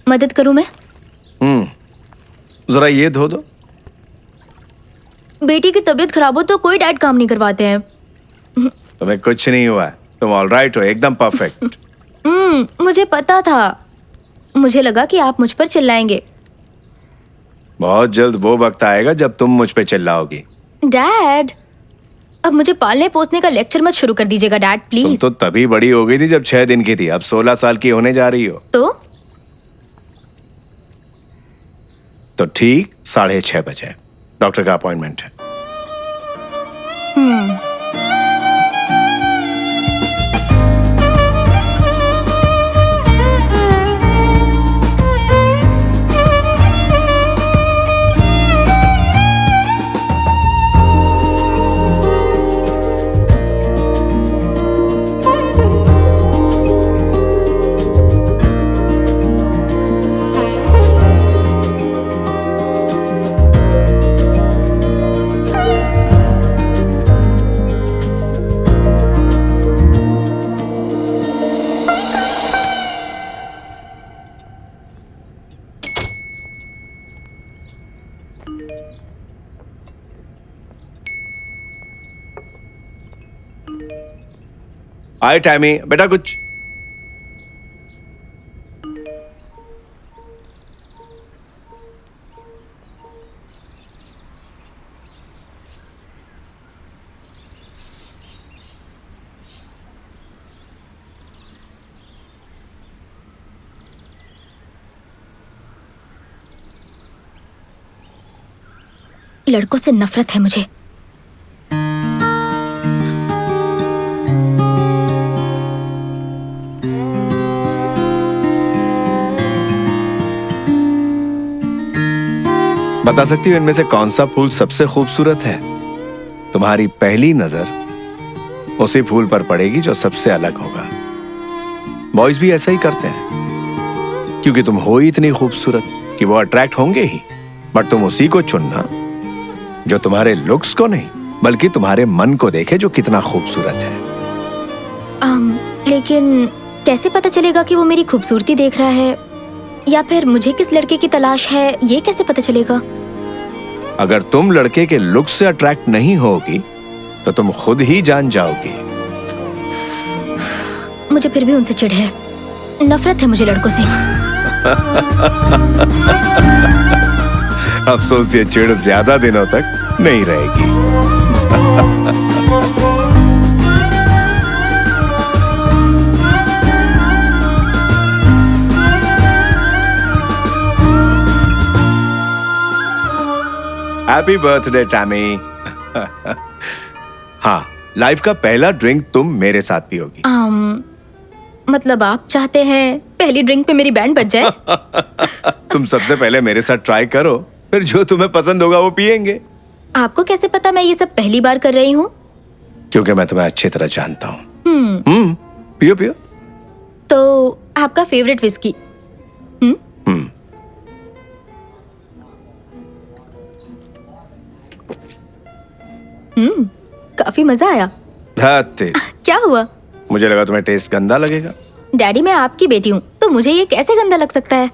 मदद करूं मैं? जरा ये धो दो। बेटी की तबीयत खराब हो तो कोई डैड काम नहीं करवाते हैं। तुम्हें कुछ नहीं हुआ है, तुम ऑलराइट हो, एकदम परफेक्ट। मुझे पता था। मुझे लगा कि आप मुझ पर चिल्लाएंगे। बहुत जल्द वो वक्त आएगा जब तुम मुझ पे चिल्लाओगी। डैड, अब मुझे पालने पोसने का लेक्चर मत शुरू कर दीजिएगा डैड, तुम प्लीज। तो तभी बड़ी हो गई थी जब 6 दिन की थी, अब 16 साल की होने जा रही हो। तो ठीक 6:30 बजे डॉक्टर का अपॉइंटमेंट है। आए टैमी, बेटा कुछ। लड़कों से नफरत है मुझे। बता सकती हो इनमें से कौन सा फूल सबसे खूबसूरत है? तुम्हारी पहली नजर उसी फूल पर पड़ेगी जो सबसे अलग होगा। बॉयज भी ऐसा ही करते हैं, क्योंकि तुम हो ही इतनी खूबसूरत कि वो अट्रैक्ट होंगे ही। बट तुम उसी को चुनना जो तुम्हारे लुक्स को नहीं बल्कि तुम्हारे मन को देखे, जो कितना खूबसूरत है। लेकिन कैसे पता चलेगा कि वो मेरी खूबसूरती देख रहा है या फिर मुझे किस लड़के की तलाश है, ये कैसे पता चलेगा? अगर तुम लड़के के लुक से अट्रैक्ट नहीं होगी तो तुम खुद ही जान जाओगी। मुझे फिर भी उनसे चिढ़ है, नफरत है मुझे लड़कों से। अफसोस ये चिढ़ ज्यादा दिनों तक नहीं रहेगी। Happy birthday Tammy. हाँ, लाइफ का पहला ड्रिंक तुम मेरे साथ पियोगी। मतलब आप चाहते हैं पहली ड्रिंक पे मेरी बैंड बज जाए? तुम सबसे पहले मेरे साथ ट्राई करो, फिर जो तुम्हें पसंद होगा वो पियेंगे। आपको कैसे पता मैं ये सब पहली बार कर रही हूँ? क्योंकि मैं तुम्हें अच्छी तरह जानता हूँ। पियो पियो। तो आपका फेवरेट विस्की? काफी मजा आया। क्या हुआ? मुझे लगा तुम्हें टेस्ट गंदा लगेगा। डैडी, मैं आपकी बेटी हूँ, तो मुझे ये कैसे गंदा लग सकता है?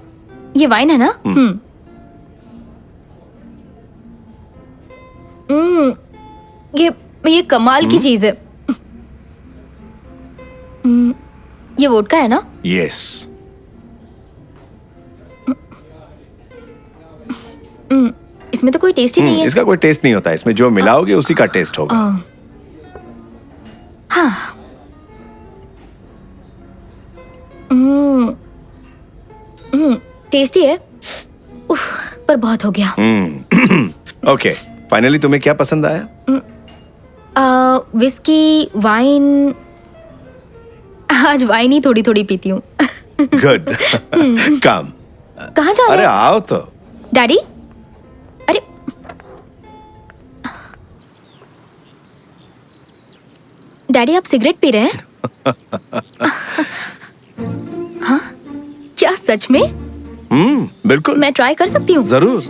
ये वाइन है ना? ये कमाल की चीज है। ये वोडका है ना? यस। इसमें तो कोई टेस्ट ही नहीं है। इसका कोई टेस्ट नहीं होता, इसमें जो मिलाओगे उसी का टेस्ट होगा। हाँ। टेस्टी है। उफ, पर बहुत हो गया। ओके, फाइनली तुम्हें क्या पसंद आया? Whisky, wine. आज वाइन ही थोड़ी थोड़ी पीती हूँ। गुड। कम। कहाँ जा रहे अरे हैं? आओ तो। डैडी, अरे डैडी, आप सिगरेट पी रहे हैं? हाँ, क्या सच में? बिल्कुल। मैं ट्राई कर सकती हूँ? जरूर।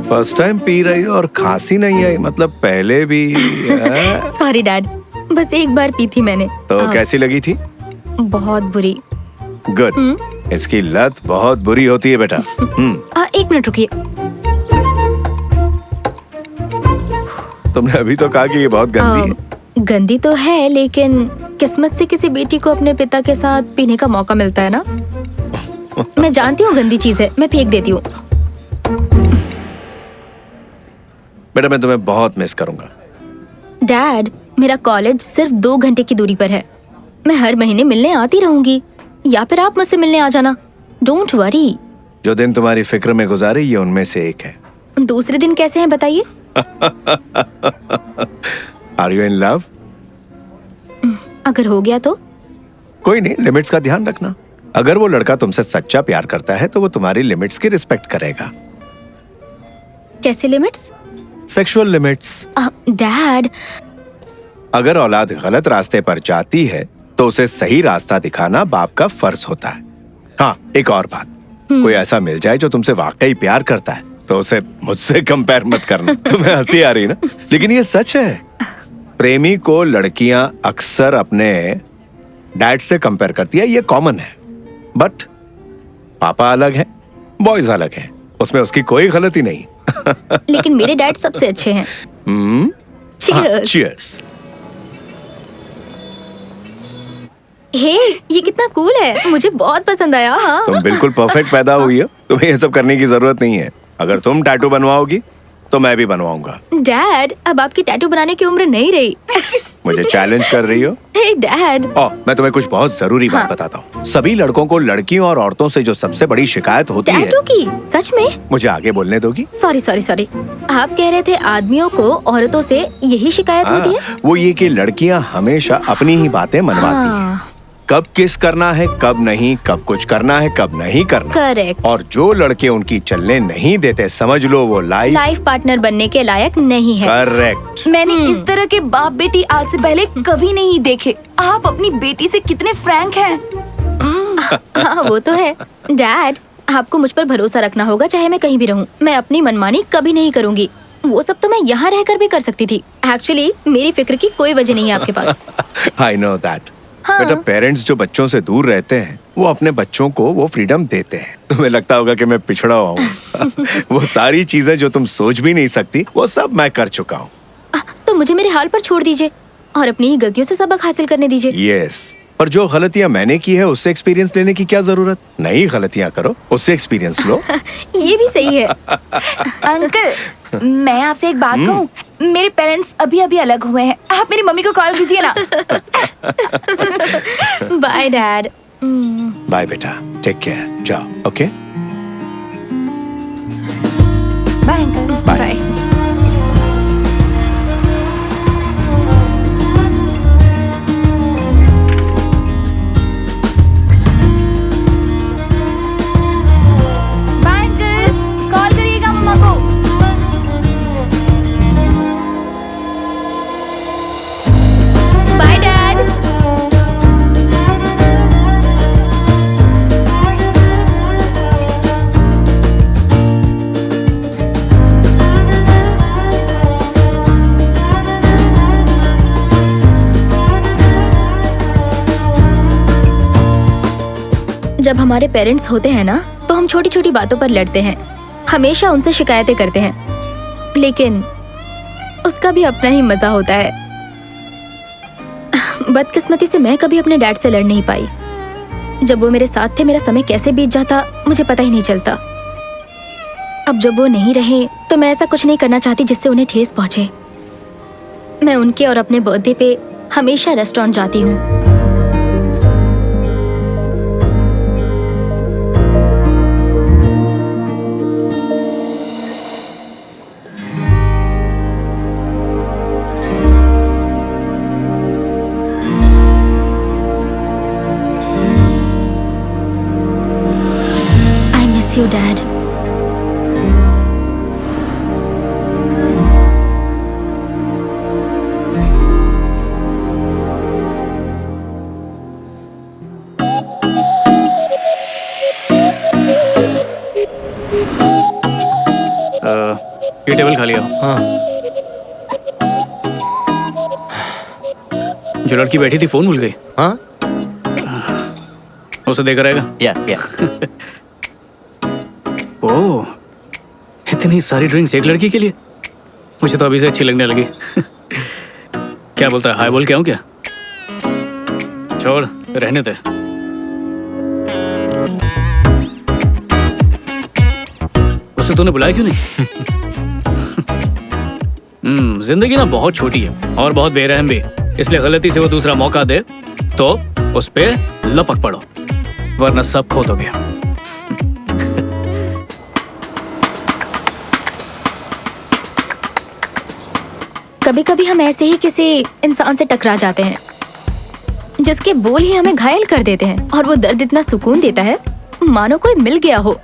फर्स्ट टाइम पी रही हो और खांसी नहीं आई, मतलब पहले भी? सॉरी डैड, बस एक बार पी थी मैंने। तो कैसी लगी थी? बहुत बुरी। गुड। इसकी लत बहुत बुरी होती है बेटा। एक मिनट रुकिए। तुमने अभी तो कहा कि ये बहुत गंदी है। गंदी तो है, लेकिन किस्मत से किसी बेटी को अपने पिता के साथ पीने का मौका मिलता है ना। मैं जानती हूँ गंदी चीज है, मैं फेंक देती हूँ। बेटा, मैं तुम्हें बहुत मिस करूंगा। डैड, मेरा कॉलेज सिर्फ 2 घंटे की दूरी पर है। मैं हर महीने मिलने आती रहूंगी, या फिर आप मुझसे मिलने आ जाना। Don't worry. जो दिन तुम्हारी फिक्र में गुजारे, ये उनमें से एक है। दूसरे दिन कैसे हैं बताइए? Are you in love? अगर हो गया तो? कोई नहीं, लिमिट्स का ध्यान रखना। अगर वो लड़का तुमसे सच्चा प्यार करता है तो वो तुम्हारी लिमिट्स की रिस्पेक्ट करेगा। कैसे लिमिट्स? Sexual limits. डैड, अगर औलाद गलत रास्ते पर जाती है तो उसे सही रास्ता दिखाना बाप का फर्ज होता है। हाँ, एक और बात, कोई ऐसा मिल जाए जो तुमसे वाकई प्यार करता है तो उसे मुझसे कंपेयर मत करना। तुम्हें हंसी आ रही ना, लेकिन ये सच है। प्रेमी को लड़कियां अक्सर अपने डैड से कंपेयर करती है, ये कॉमन है। बट पापा अलग है, बॉयज अलग है, उसमें उसकी कोई गलती नहीं। लेकिन मेरे डैड सबसे अच्छे हैं। Cheers. चीयर्स। हे, ये कितना कूल है, मुझे बहुत पसंद आया। हाँ। तुम बिल्कुल परफेक्ट पैदा हुई हो, तुम्हें ये सब करने की जरूरत नहीं है। अगर तुम टैटू बनवाओगी तो मैं भी बनवाऊंगा। डैड, अब आपकी टैटू बनाने की उम्र नहीं रही। मुझे चैलेंज कर रही हो? हे डैड, मैं तुम्हें कुछ बहुत जरूरी बात बताता हूँ। सभी लड़कों को लड़कियों और औरतों से जो सबसे बड़ी शिकायत होती है। टैटू की? सच में? मुझे आगे बोलने दोगी? सॉरी सॉरी सॉरी, आप कह रहे थे आदमियों को औरतों से यही शिकायत होती है? वो ये कि लड़कियाँ हमेशा अपनी ही बातें मनवाती हैं। कब किस करना है, कब नहीं, कब कुछ करना है, कब नहीं करना। करेक्ट। और जो लड़के उनकी चलने नहीं देते, समझ लो वो लाइफ पार्टनर बनने के लायक नहीं है। करेक्ट। मैंने इस तरह के बाप बेटी आज से पहले कभी नहीं देखे। आप अपनी बेटी से कितने फ्रैंक हैं। हाँ, वो तो है। डैड, आपको मुझ पर भरोसा रखना होगा, चाहे मैं कहीं भी रहूं। मैं अपनी मनमानी कभी नहीं करूंगी। वो सब तो मैं यहाँ रहकर भी कर सकती थी। एक्चुअली मेरी फिक्र की कोई वजह नहीं है आपके पास। I know that. हाँ। बेटा, पेरेंट्स जो बच्चों से दूर रहते हैं वो अपने बच्चों को वो फ्रीडम देते हैं। तुम्हें लगता होगा कि मैं पिछड़ा हुआ हूँ। वो सारी चीजें जो तुम सोच भी नहीं सकती वो सब मैं कर चुका हूँ। तो मुझे मेरे हाल पर छोड़ दीजिए और अपनी ही गलतियों से सबक हासिल करने दीजिए। यस, पर जो गलतियां मैंने की है उससे एक्सपीरियंस लेने की क्या जरूरत? नई गलतियां करो, उससे एक्सपीरियंस लो। ये भी सही है। अंकल, मैं आपसे एक बात कहूँ, मेरे पेरेंट्स अभी अभी अलग हुए हैं। आप मेरी मम्मी को कॉल कीजिए ना। Bye dad. बाय बेटा, टेक केयर, जाओ। Okay, bye uncle. Bye. Bye uncle, call करिएगा मम्मा को। Bye dad. जब हमारे पेरेंट्स होते हैं ना तो हम छोटी छोटी बातों पर लड़ते हैं, हमेशा उनसे शिकायतें करते हैं, लेकिन उसका भी अपना ही मजा होता है। बदकिस्मती से मैं कभी अपने डैड से लड़ नहीं पाई। जब वो मेरे साथ थे मेरा समय कैसे बीत जाता मुझे पता ही नहीं चलता। अब जब वो नहीं रहे तो मैं ऐसा कुछ नहीं करना चाहती जिससे उन्हें ठेस पहुंचे। मैं उनके और अपने बर्थडे पे हमेशा रेस्टोरेंट जाती हूँ। I miss you, Dad. ये टेबल खाली हो। हाँ। जो लड़की बैठी थी फोन भूल गई। हाँ, उसे देकर रहेगा। या ओह, इतनी सारी ड्रिंक्स एक लड़की के लिए? मुझे तो अभी से अच्छी लगने लगी। क्या बोलता है, हाय बोल के आऊं क्या? छोड़, रहने दे। उसे तूने बुलाया क्यों नहीं? जिंदगी ना बहुत छोटी है और बहुत बेरहम भी, इसलिए गलती से वो दूसरा मौका दे तो उस पे लपक पड़ो, वरना सब खो दोगे। कभी कभी हम ऐसे ही किसी इंसान से टकरा जाते हैं जिसके बोल ही हमें घायल कर देते हैं, और वो दर्द इतना सुकून देता है मानो कोई मिल गया हो।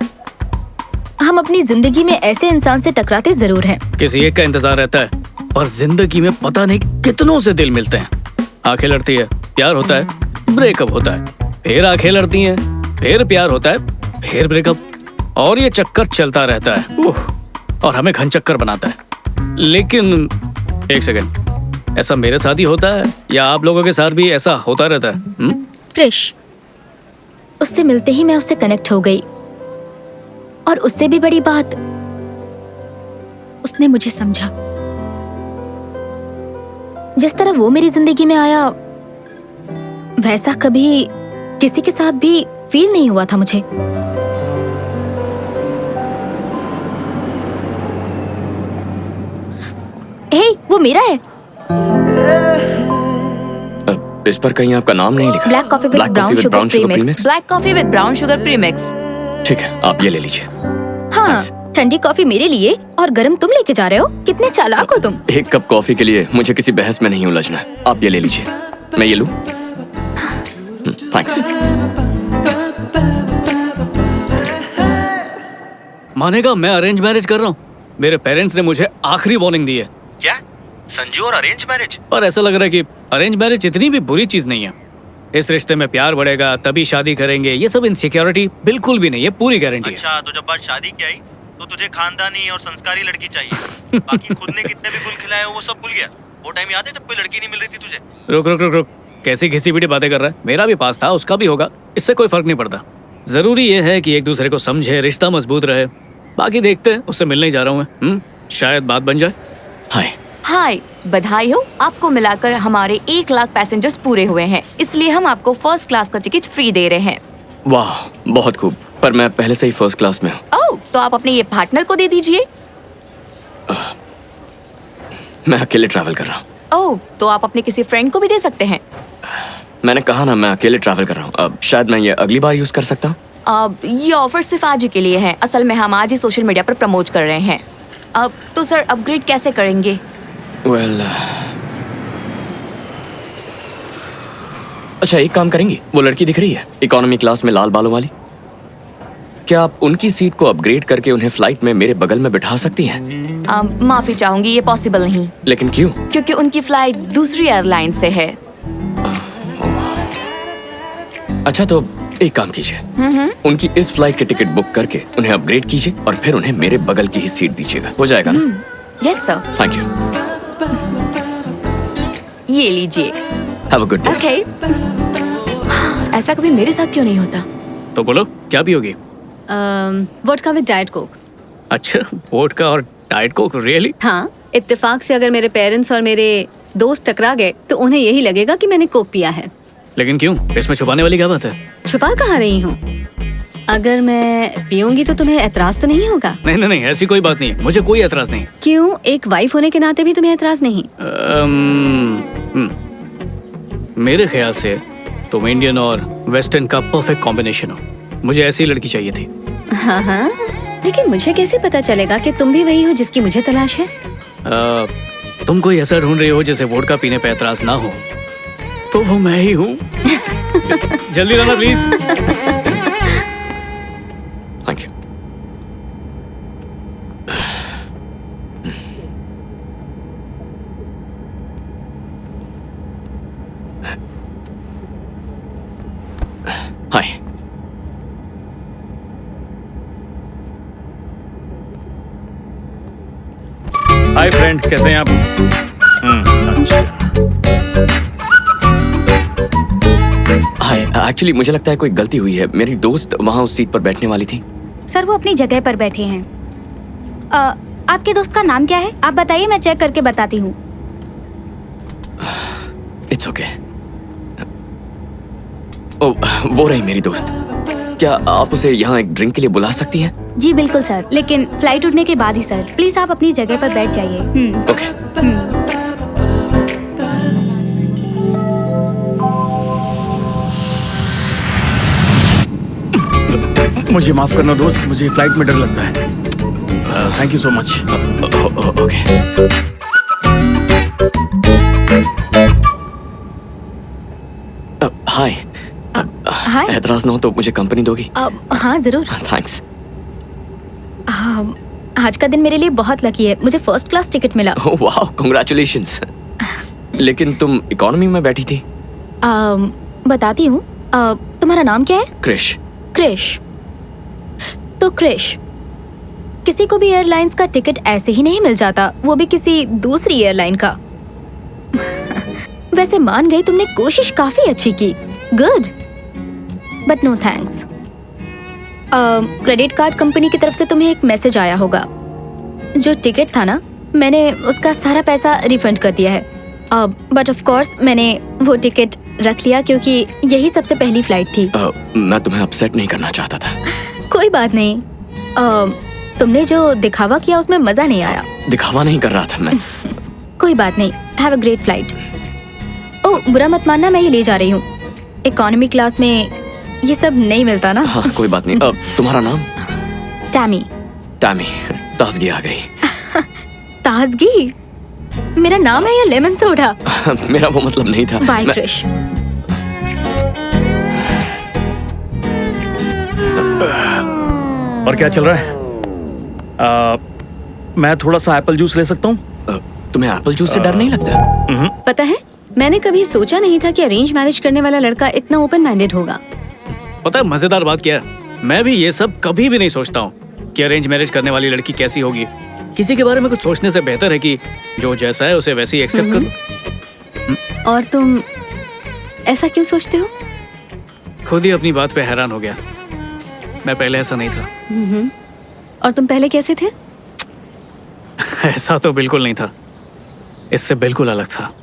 हम अपनी जिंदगी में ऐसे इंसान से टकराते जरूर हैं। किसी एक का इंतजार रहता है और जिंदगी में पता नहीं कितनों से दिल मिलते हैं। आंखें लड़ती है, प्यार होता है, ब्रेकअप होता है, फिर आंखें लड़ती हैं, फिर प्यार होता है, फिर ब्रेकअप, और ये चक्कर चलता रहता है। और हमें घन चक्कर बनाता है। लेकिन एक सेकंड, ऐसा मेरे साथ ही होता है या आप लोगों के साथ भी ऐसा होता रहता है? क्रिश, उससे मिलते ही मैं उससे कनेक्ट हो गई, और उससे भी बड़ी बात, उसने मुझे समझा। जिस तरह वो मेरी जिंदगी में आया वैसा कभी किसी के साथ भी फील नहीं हुआ था मुझे। हे, वो मेरा है। इस पर कहीं आपका नाम नहीं लिखा। Black coffee with brown sugar premix. Black coffee with brown sugar premix. ठीक है, आप ये ले लीजिए। हाँ, ठंडी कॉफी मेरे लिए और गरम तुम लेके जा रहे हो। कितने चालाक हो तुम। एक कप कॉफी के लिए मुझे किसी बहस में नहीं उलझना है। आप ये ले लीजिए। मैं ये लूं? थैंक्स। मानेगा मैं अरेंज मैरिज कर रहा हूँ। मेरे पेरेंट्स ने मुझे आखिरी वार्निंग दी है। क्या संजू और अरेंज मैरिज? पर ऐसा लग रहा है कि अरेंज मैरिज इतनी भी बुरी चीज नहीं है। इस रिश्ते में प्यार बढ़ेगा तभी शादी करेंगे, ये सब इनसिक्योरिटी बिल्कुल भी नहीं है, पूरी गारंटी है। अच्छा, तो जब बात शादी की आई तो तुझे खानदानी और संस्कारी लड़की चाहिए। बाकी खुद ने कितने भी गुल खिलाए वो सब भूल गया। वो टाइम याद है जब कोई लड़की नहीं मिल रही थी तुझे? रुक रुक रुक रुक, कैसी घिसी पिटी बातें कर रहा है? मेरा भी पास था, उसका भी होगा, इससे कोई फर्क नहीं पड़ता। जरूरी ये है कि एक दूसरे को समझे, रिश्ता मजबूत रहे। बाकी देखते हैं, उससे मिलने ही जा रहा हूँ मैं। शायद बात बन जाए। हाय। हाय, बधाई हो, आपको मिलाकर हमारे 1 लाख पैसेंजर्स पूरे हुए हैं, इसलिए हम आपको फर्स्ट क्लास का टिकट फ्री दे रहे हैं। वाह, बहुत खूब। पर मैं पहले से ही फर्स्ट क्लास में हूँ। ओह, तो आप अपने ये पार्टनर को दे दीजिए। मैं अकेले ट्रैवल कर रहा हूँ। ओह, तो आप अपने किसी फ्रेंड को भी दे सकते हैं। मैंने कहा ना, मैं अकेले ट्रैवल कर रहा हूँ। अब शायद मैं ये अगली बार यूज कर सकता हूँ। अब ये ऑफर सिर्फ आज ही के लिए है। असल में हम आज ही सोशल मीडिया पर प्रमोट कर रहे हैं। अब तो सर अपग्रेड कैसे करेंगे? वेल, अच्छा एक काम करेंगी, वो लड़की दिख रही है इकोनॉमी क्लास में लाल बालों वाली, क्या आप उनकी सीट को अपग्रेड करके उन्हें फ्लाइट में मेरे बगल में बिठा सकती हैं? माफी चाहूंगी, ये पॉसिबल नहीं। लेकिन क्यों? क्योंकि उनकी फ्लाइट दूसरी एयरलाइन से है। अच्छा तो एक काम कीजिए, उनकी इस फ्लाइट की टिकट बुक करके उन्हें अपग्रेड कीजिए और फिर उन्हें मेरे बगल की ही सीट दीजिएगा। हो जाएगा ना? Yes sir. Thank you. ये लीजिए। Have a good day. Okay. ऐसा कभी मेरे साथ क्यों नहीं होता? तो बोलो, क्या पियोगी? Vodka with diet Coke. अच्छा, वोडका और डाइट कोक, रियली? हाँ, इत्तेफाक से अगर मेरे पेरेंट्स और मेरे दोस्त टकरा गए तो उन्हें यही लगेगा कि मैंने कोक पिया है। लेकिन क्यों? इसमें छुपाने वाली क्या बात है? छुपा कहाँ रही हूँ? अगर मैं पीऊंगी तो तुम्हें एतराज तो नहीं होगा? नहीं नहीं नहीं, ऐसी कोई बात नहीं है, मुझे कोई एतराज नहीं। क्यों? एक वाइफ होने के नाते भी तुम्हें एतराज नहीं? मेरे ख्याल से तुम इंडियन और वेस्टर्न का परफेक्ट कॉम्बिनेशन हो। मुझे ऐसी लड़की चाहिए थी। हाँ हाँ, लेकिन मुझे कैसे पता चलेगा कि तुम भी वही हो जिसकी मुझे तलाश है? तुम कोई ऐसा ढूंढ रही हो जिसे वोडका पीने पे एतराज ना हो, तो वो मैं ही हूँ। जल्दी लाना please. Thank you. Hi. Hi friend, कैसे हैं आप? अच्छा। हाय, एक्चुअली मुझे लगता है कोई गलती हुई है। मेरी दोस्त वहाँ उस सीट पर बैठने वाली थी। सर वो अपनी जगह पर बैठे हैं। आपके दोस्त का नाम क्या है? आप बताइए, मैं चेक करके बताती हूँ। It's okay. ओ, वो रही मेरी दोस्त। क्या आप उसे यहाँ एक ड्रिंक के लिए बुला सकती हैं? जी बिल्कुल सर, लेकिन फ्लाइट उठने के बाद ही सर। प्लीज आप अपनी जगह पर बैठ जाइए। ओके। मुझे माफ करना दोस्त, मुझे फ्लाइट में डर लगता है। Thank you so much. Okay. Hi. Hi. एतराज ना हो तो मुझे कंपनी दोगी? हाँ जरूर। थैंक्स। आज का दिन मेरे लिए बहुत लकी है, मुझे फर्स्ट क्लास टिकट मिला। ओह वाह, कांग्रेचुलेशंस। लेकिन तुम इकोनॉमी में बैठी थी। बताती हूँ। तुम्हारा नाम क्या है? क्रिश। क्रिश। तो क्रिश, किसी को भी एयरलाइंस का टिकट ऐसे ही नहीं मिल जाता, वो भी किसी दूसरी एयरलाइन का। वैसे मान गई, तुमने कोशिश काफी अच्छी की। Good, but no thanks. Credit card company की तरफ से तुम्हें एक मैसेज आया होगा। जो टिकट था ना, मैंने उसका सारा पैसा रिफंड कर दिया है। बट ऑफ कोर्स मैंने वो टिकट रख लिया क्योंकि यही सबसे पहली फ्लाइट थी। मैं तुम्हें अपसेट नहीं करना चाहता था। कोई बात नहीं। तुमने जो दिखावा किया उसमें मजा नहीं आया। दिखावा नहीं कर रहा था मैं। कोई बात नहीं। Have a great flight. ओह, बुरा मत मानना, मैं ये ले जा रही हूँ। इकोनॉमी क्लास में ये सब नहीं मिलता ना। हाँ, कोई बात नहीं। तुम्हारा नाम? टैमी। टैमी, ताजगी आ गई। ताजगी मेरा नाम है या लेमन सोडा? मेरा वो मतलब नहीं था। बाय क्रिश। और क्या चल रहा है? मैं थोड़ा सा एप्पल जूस ले सकता हूँ? तुम्हें एप्पल जूस से डर नहीं लगता? पता है, मैंने कभी सोचा नहीं था कि अरेंज मैरिज करने वाला लड़का इतना ओपन माइंडेड होगा। पता है मजेदार बात क्या है, मैं भी ये सब कभी भी नहीं सोचता हूँ कि अरेंज मैरिज करने वाली लड़की कैसी होगी। किसी के बारे में कुछ सोचने से बेहतर है कि जो जैसा है उसे वैसे ही एक्सेप्ट करो। और तुम ऐसा क्यों सोचते हो? खुद ही अपनी बात पे हैरान हो गया। मैं पहले ऐसा नहीं था। और तुम पहले कैसे थे? ऐसा तो बिल्कुल नहीं था, इससे बिल्कुल अलग था।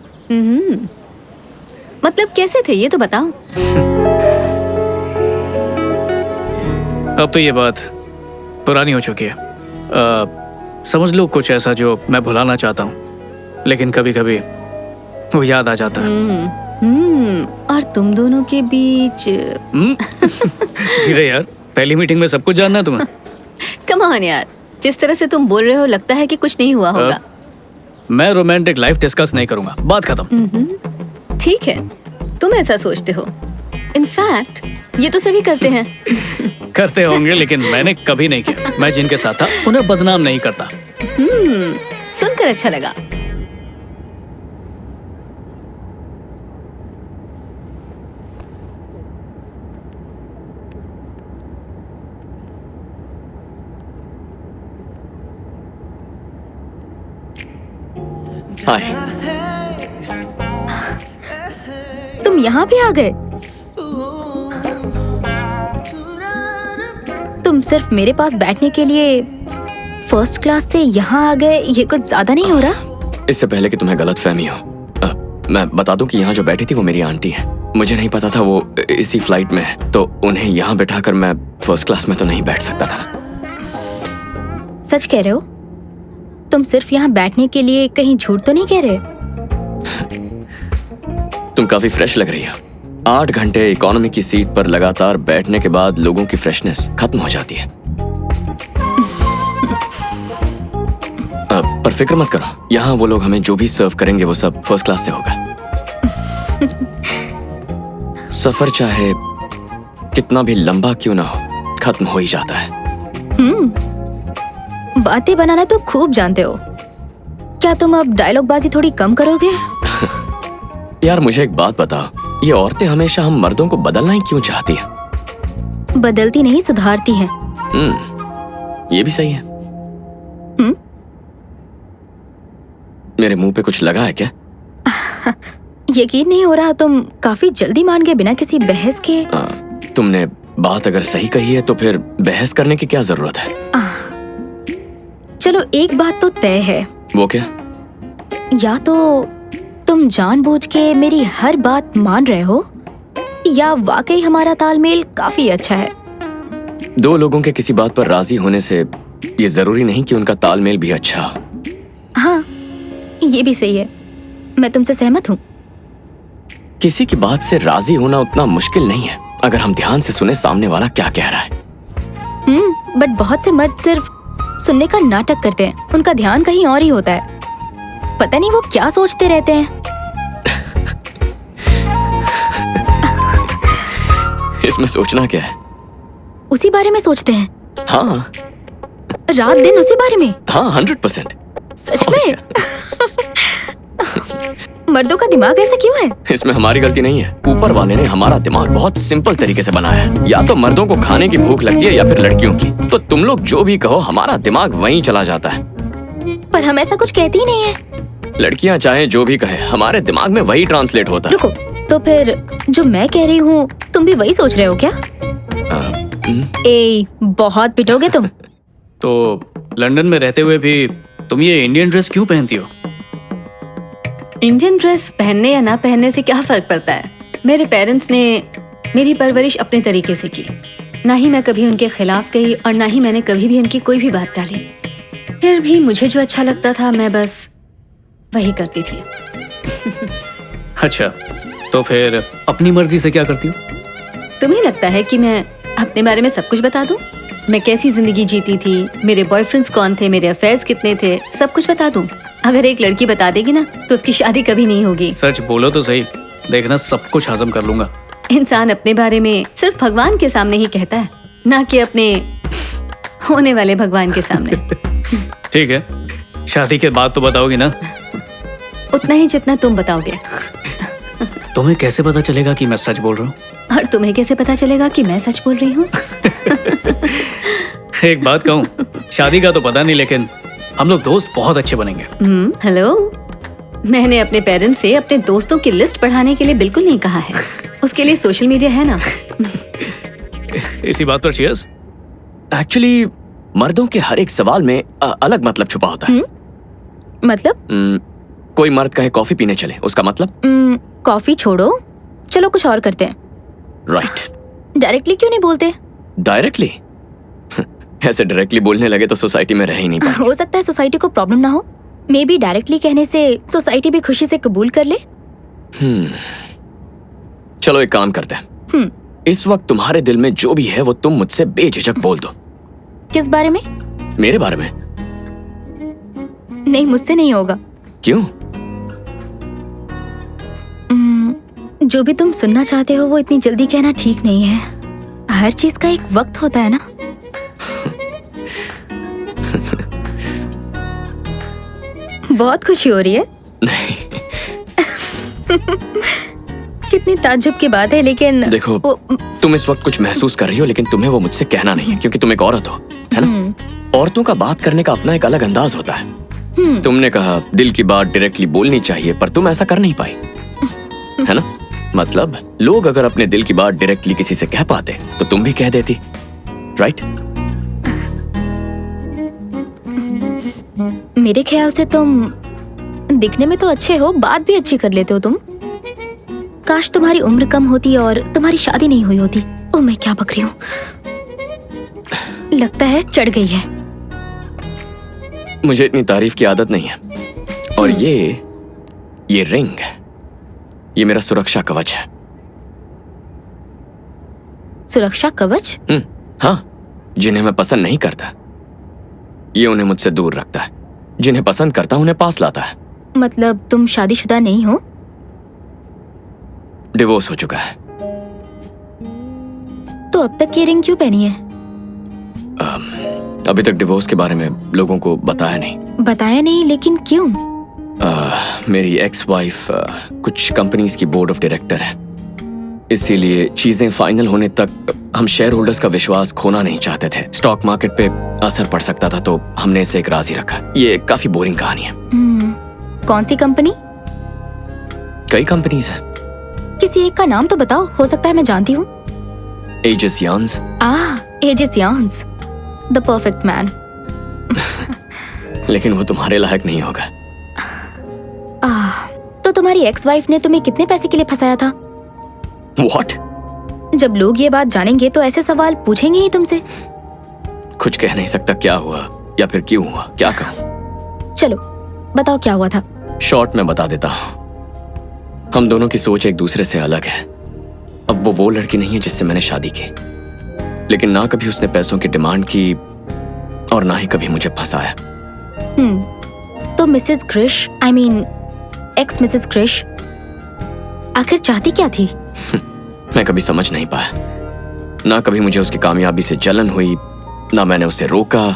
मतलब कैसे थे ये तो बताओ। अब तो ये बात पुरानी हो चुकी है। समझ लो कुछ ऐसा जो मैं भुलाना चाहता हूँ, लेकिन कभी कभी वो याद आ जाता है। और तुम दोनों के बीच हीरे यार, पहली मीटिंग में सब कुछ जानना है तुम्हें। कम ऑन यार, जिस तरह से तुम बोल रहे हो लगता है कि कुछ नहीं हुआ होगा। मैं रोमांटिक लाइफ डिस्कस नहीं करूंगा, बात खत्म। ठीक है, तुम ऐसा सोचते हो। इनफैक्ट ये तो सभी करते हैं। करते होंगे, लेकिन मैंने कभी नहीं किया। मैं जिनके साथ था उन्हें बदनाम नहीं करता। सुनकर अच्छा लगा। हाय। तुम यहाँ भी आ गए? तुम सिर्फ मेरे पास बैठने के लिए फर्स्ट क्लास से यहाँ आ गए, ये कुछ ज्यादा नहीं हो रहा? इससे पहले कि तुम्हें गलत फहमी हो, मैं बता दूं कि यहाँ जो बैठी थी वो मेरी आंटी है। मुझे नहीं पता था वो इसी फ्लाइट में है, तो उन्हें यहाँ बिठाकर मैं फर्स्ट क्लास में तो नहीं बैठ सकता था। सच कह रहे हो? तुम सिर्फ यहाँ बैठने के लिए कहीं झूठ तो नहीं कह रहे? तुम काफी फ्रेश लग रही हो। 8 घंटे इकोनॉमी की सीट पर लगातार बैठने के बाद लोगों की फ्रेशनेस खत्म हो जाती है। पर फिक्र मत करो, यहाँ वो लोग हमें जो भी सर्व करेंगे वो सब फर्स्ट क्लास से होगा। सफर चाहे कितना भी लंबा क्यों ना हो, खत्म हो ही जाता है। बातें बनाना तो खूब जानते हो। क्या तुम अब डायलॉग बाजी थोड़ी कम करोगे? यार मुझे एक बात बताओ, ये औरतें हमेशा हम मर्दों को बदलना ही क्यों चाहती हैं? बदलती नहीं, सुधारती हैं। ये भी सही है। मेरे मुंह पे कुछ लगा है क्या? यकीन नहीं हो रहा, तुम काफी जल्दी मान गए बिना किसी बहस के। तुमने बात अगर सही कही है तो फिर बहस करने की क्या जरूरत है? चलो एक बात तो तय है। वो क्या? या तो तुम जानबूझ के मेरी हर बात मान रहे हो, या वाकई हमारा तालमेल काफी अच्छा है। दो लोगों के किसी बात पर राजी होने से ये जरूरी नहीं कि उनका तालमेल भी अच्छा हो। हाँ, ये भी सही है। मैं तुमसे सहमत हूँ। किसी की बात से राजी होना उतना मुश्किल नहीं है अगर हम ध्यान से सुने सामने वाला क्या कह रहा है। बट बहुत से मर्द सिर्फ सुनने का नाटक करते हैं, उनका ध्यान कहीं और ही होता है। पता नहीं वो क्या सोचते रहते हैं। इसमें सोचना क्या है? उसी बारे में सोचते हैं। हाँ, रात दिन उसी बारे में। हाँ, 100%। सच में? मर्दों का दिमाग ऐसा क्यों है? इसमें हमारी गलती नहीं है। ऊपर वाले ने हमारा दिमाग बहुत सिंपल तरीके से बनाया है। या तो मर्दों को खाने की भूख लगती है या फिर लड़कियों की। तो तुम लोग जो भी कहो, हमारा दिमाग वहीं चला जाता है। पर हम ऐसा कुछ कहते ही नहीं है। लड़कियां चाहे जो भी कहे, हमारे दिमाग में वही ट्रांसलेट होता है। रुको, तो फिर जो मैं कह रही हूँ तुम भी वही सोच रहे हो क्या? बहुत पिटोगे तुम। तो लंदन में रहते हुए भी तुम ये इंडियन ड्रेस क्यों पहनती हो? इंडियन ड्रेस पहनने या ना पहनने से क्या फर्क पड़ता है? मेरे पेरेंट्स ने मेरी परवरिश अपने तरीके से की। ना ही मैं कभी उनके खिलाफ गई और ना ही मैंने कभी भी उनकी कोई भी बात टाली। फिर भी मुझे जो अच्छा लगता था मैं बस वही करती थी। अच्छा, तो फिर अपनी मर्जी से क्या करती हो? तुम्हें लगता है कि मैं अपने बारे में सब कुछ बता दूं? मैं कैसी जिंदगी जीती थी, मेरे बॉयफ्रेंड्स कौन थे, मेरे अफेयर्स कितने थे, सब कुछ बता दूं? अगर एक लड़की बता देगी ना तो उसकी शादी कभी नहीं होगी। सच बोलो तो सही, देखना सब कुछ हजम कर लूंगा। इंसान अपने बारे में सिर्फ भगवान के सामने ही कहता है, ना कि अपने होने वाले भगवान के सामने। ठीक है, शादी के बाद तो बताओगी ना? उतना ही जितना तुम बताओगे। तुम्हें कैसे पता चलेगा कि मैं सच बोल रहा हूँ? और तुम्हें कैसे पता चलेगा कि मैं सच बोल रही हूँ? एक बात कहूँ, शादी का तो पता नहीं, लेकिन हम लोग दोस्त बहुत अच्छे बनेंगे। हेलो, मैंने अपने पेरेंट्स से अपने दोस्तों की लिस्ट बढ़ाने के लिए बिल्कुल नहीं कहा है। उसके लिए सोशल मीडिया है ना। इसी बात पर चीयर्स। एक्चुअली मर्दों के हर एक सवाल में अलग मतलब छुपा होता है। मतलब? कोई मर्द कहे कॉफी पीने चले, उसका मतलब? कॉफी छोड़ो, चलो कुछ और करते हैं। राइट। डायरेक्टली क्यों नहीं बोलते? डायरेक्टली? ऐसे डायरेक्टली बोलने लगे तो सोसाइटी में रह ही नहीं पाएंगे। हो सकता है सोसाइटी को प्रॉब्लम ना हो। मे बी डायरेक्टली कहने से सोसाइटी भी खुशी से कबूल कर ले। चलो एक काम करते हैं। इस वक्त तुम्हारे दिल में जो भी है वो तुम मुझसे बेझिझक बोल दो। किस बारे में? मेरे बारे में? नहीं, मुझसे नहीं होगा। क्यों? जो भी तुम सुनना चाहते हो वो इतनी जल्दी कहना ठीक नहीं है। हर चीज का एक वक्त होता है ना। बहुत खुशी हो रही है। नहीं। कितनी ताज्जुब की बात है, लेकिन देखो तुम इस वक्त कुछ महसूस कर रही हो, लेकिन तुम्हें वो मुझसे कहना नहीं है क्योंकि तुम एक औरत हो, है ना? औरतों का बात करने का अपना एक अलग अंदाज होता है। तुमने कहा दिल की बात डायरेक्टली बोलनी चाहिए, पर तुम ऐसा कर नहीं पाई, है ना? मतलब लोग अगर अपने दिल की बात डायरेक्टली किसी से कह पाते तो तुम भी कह देती, राइट? मेरे ख्याल से तुम दिखने में तो अच्छे हो, बात भी अच्छी कर लेते हो तुम। काश तुम्हारी उम्र कम होती और तुम्हारी शादी नहीं हुई होती। ओह, मैं क्या बक रही हूँ। लगता है चढ़ गई है। मुझे इतनी तारीफ की आदत नहीं है। और ये रिंग, ये मेरा सुरक्षा कवच है। सुरक्षा कवच? हाँ, जिन्हें मैं पसंद नहीं करता ये उन्हें मुझसे दूर रखता है, जिन्हें पसंद करता उन्हें पास लाता है। मतलब तुम शादीशुदा नहीं हो? डिवोर्स हो चुका है। तो अब तक ये रिंग क्यों पहनी है? अभी तक डिवोर्स के बारे में लोगों को बताया नहीं। बताया नहीं, लेकिन क्यों? मेरी एक्स वाइफ कुछ कंपनीज की बोर्ड ऑफ डायरेक्टर है, इसीलिए चीजें फाइनल होने तक हम शेयर होल्डर्स का विश्वास खोना नहीं चाहते थे। स्टॉक मार्केट पे असर पड़ सकता था तो हमने इसे एक राज ही रखा। ये काफी बोरिंग कहानी है। कौन सी कंपनी? कई कंपनीज हैं। किसी एक का नाम तो बताओ, हो सकता है मैं जानती हूँ। एजिस यार्न्स। एजिस यार्न्स, द परफेक्ट मैन। लेकिन वो तुम्हारे लायक नहीं होगा। तो तुम्हारी एक्स वाइफ ने तुम्हें कितने पैसे के लिए फंसाया था? What? जब लोग ये बात जानेंगे तो ऐसे सवाल पूछेंगे ही तुमसे। कुछ कह नहीं सकता क्या हुआ या फिर क्यों हुआ, क्या कहूँ? चलो बताओ क्या हुआ था। शॉर्ट में बता देता हूँ। हम दोनों की सोच एक दूसरे से अलग है। अब वो लड़की नहीं है जिससे मैंने शादी की, लेकिन ना कभी उसने पैसों की डिमांड की और ना ही कभी मुझे फंसाया। तो Mrs Krish, I mean ex Mrs Krish, आखिर चाहती क्या थी? मैं कभी समझ नहीं पाया। ना कभी मुझे उसकी कामयाबी से जलन हुई, ना मैंने उसे रोका,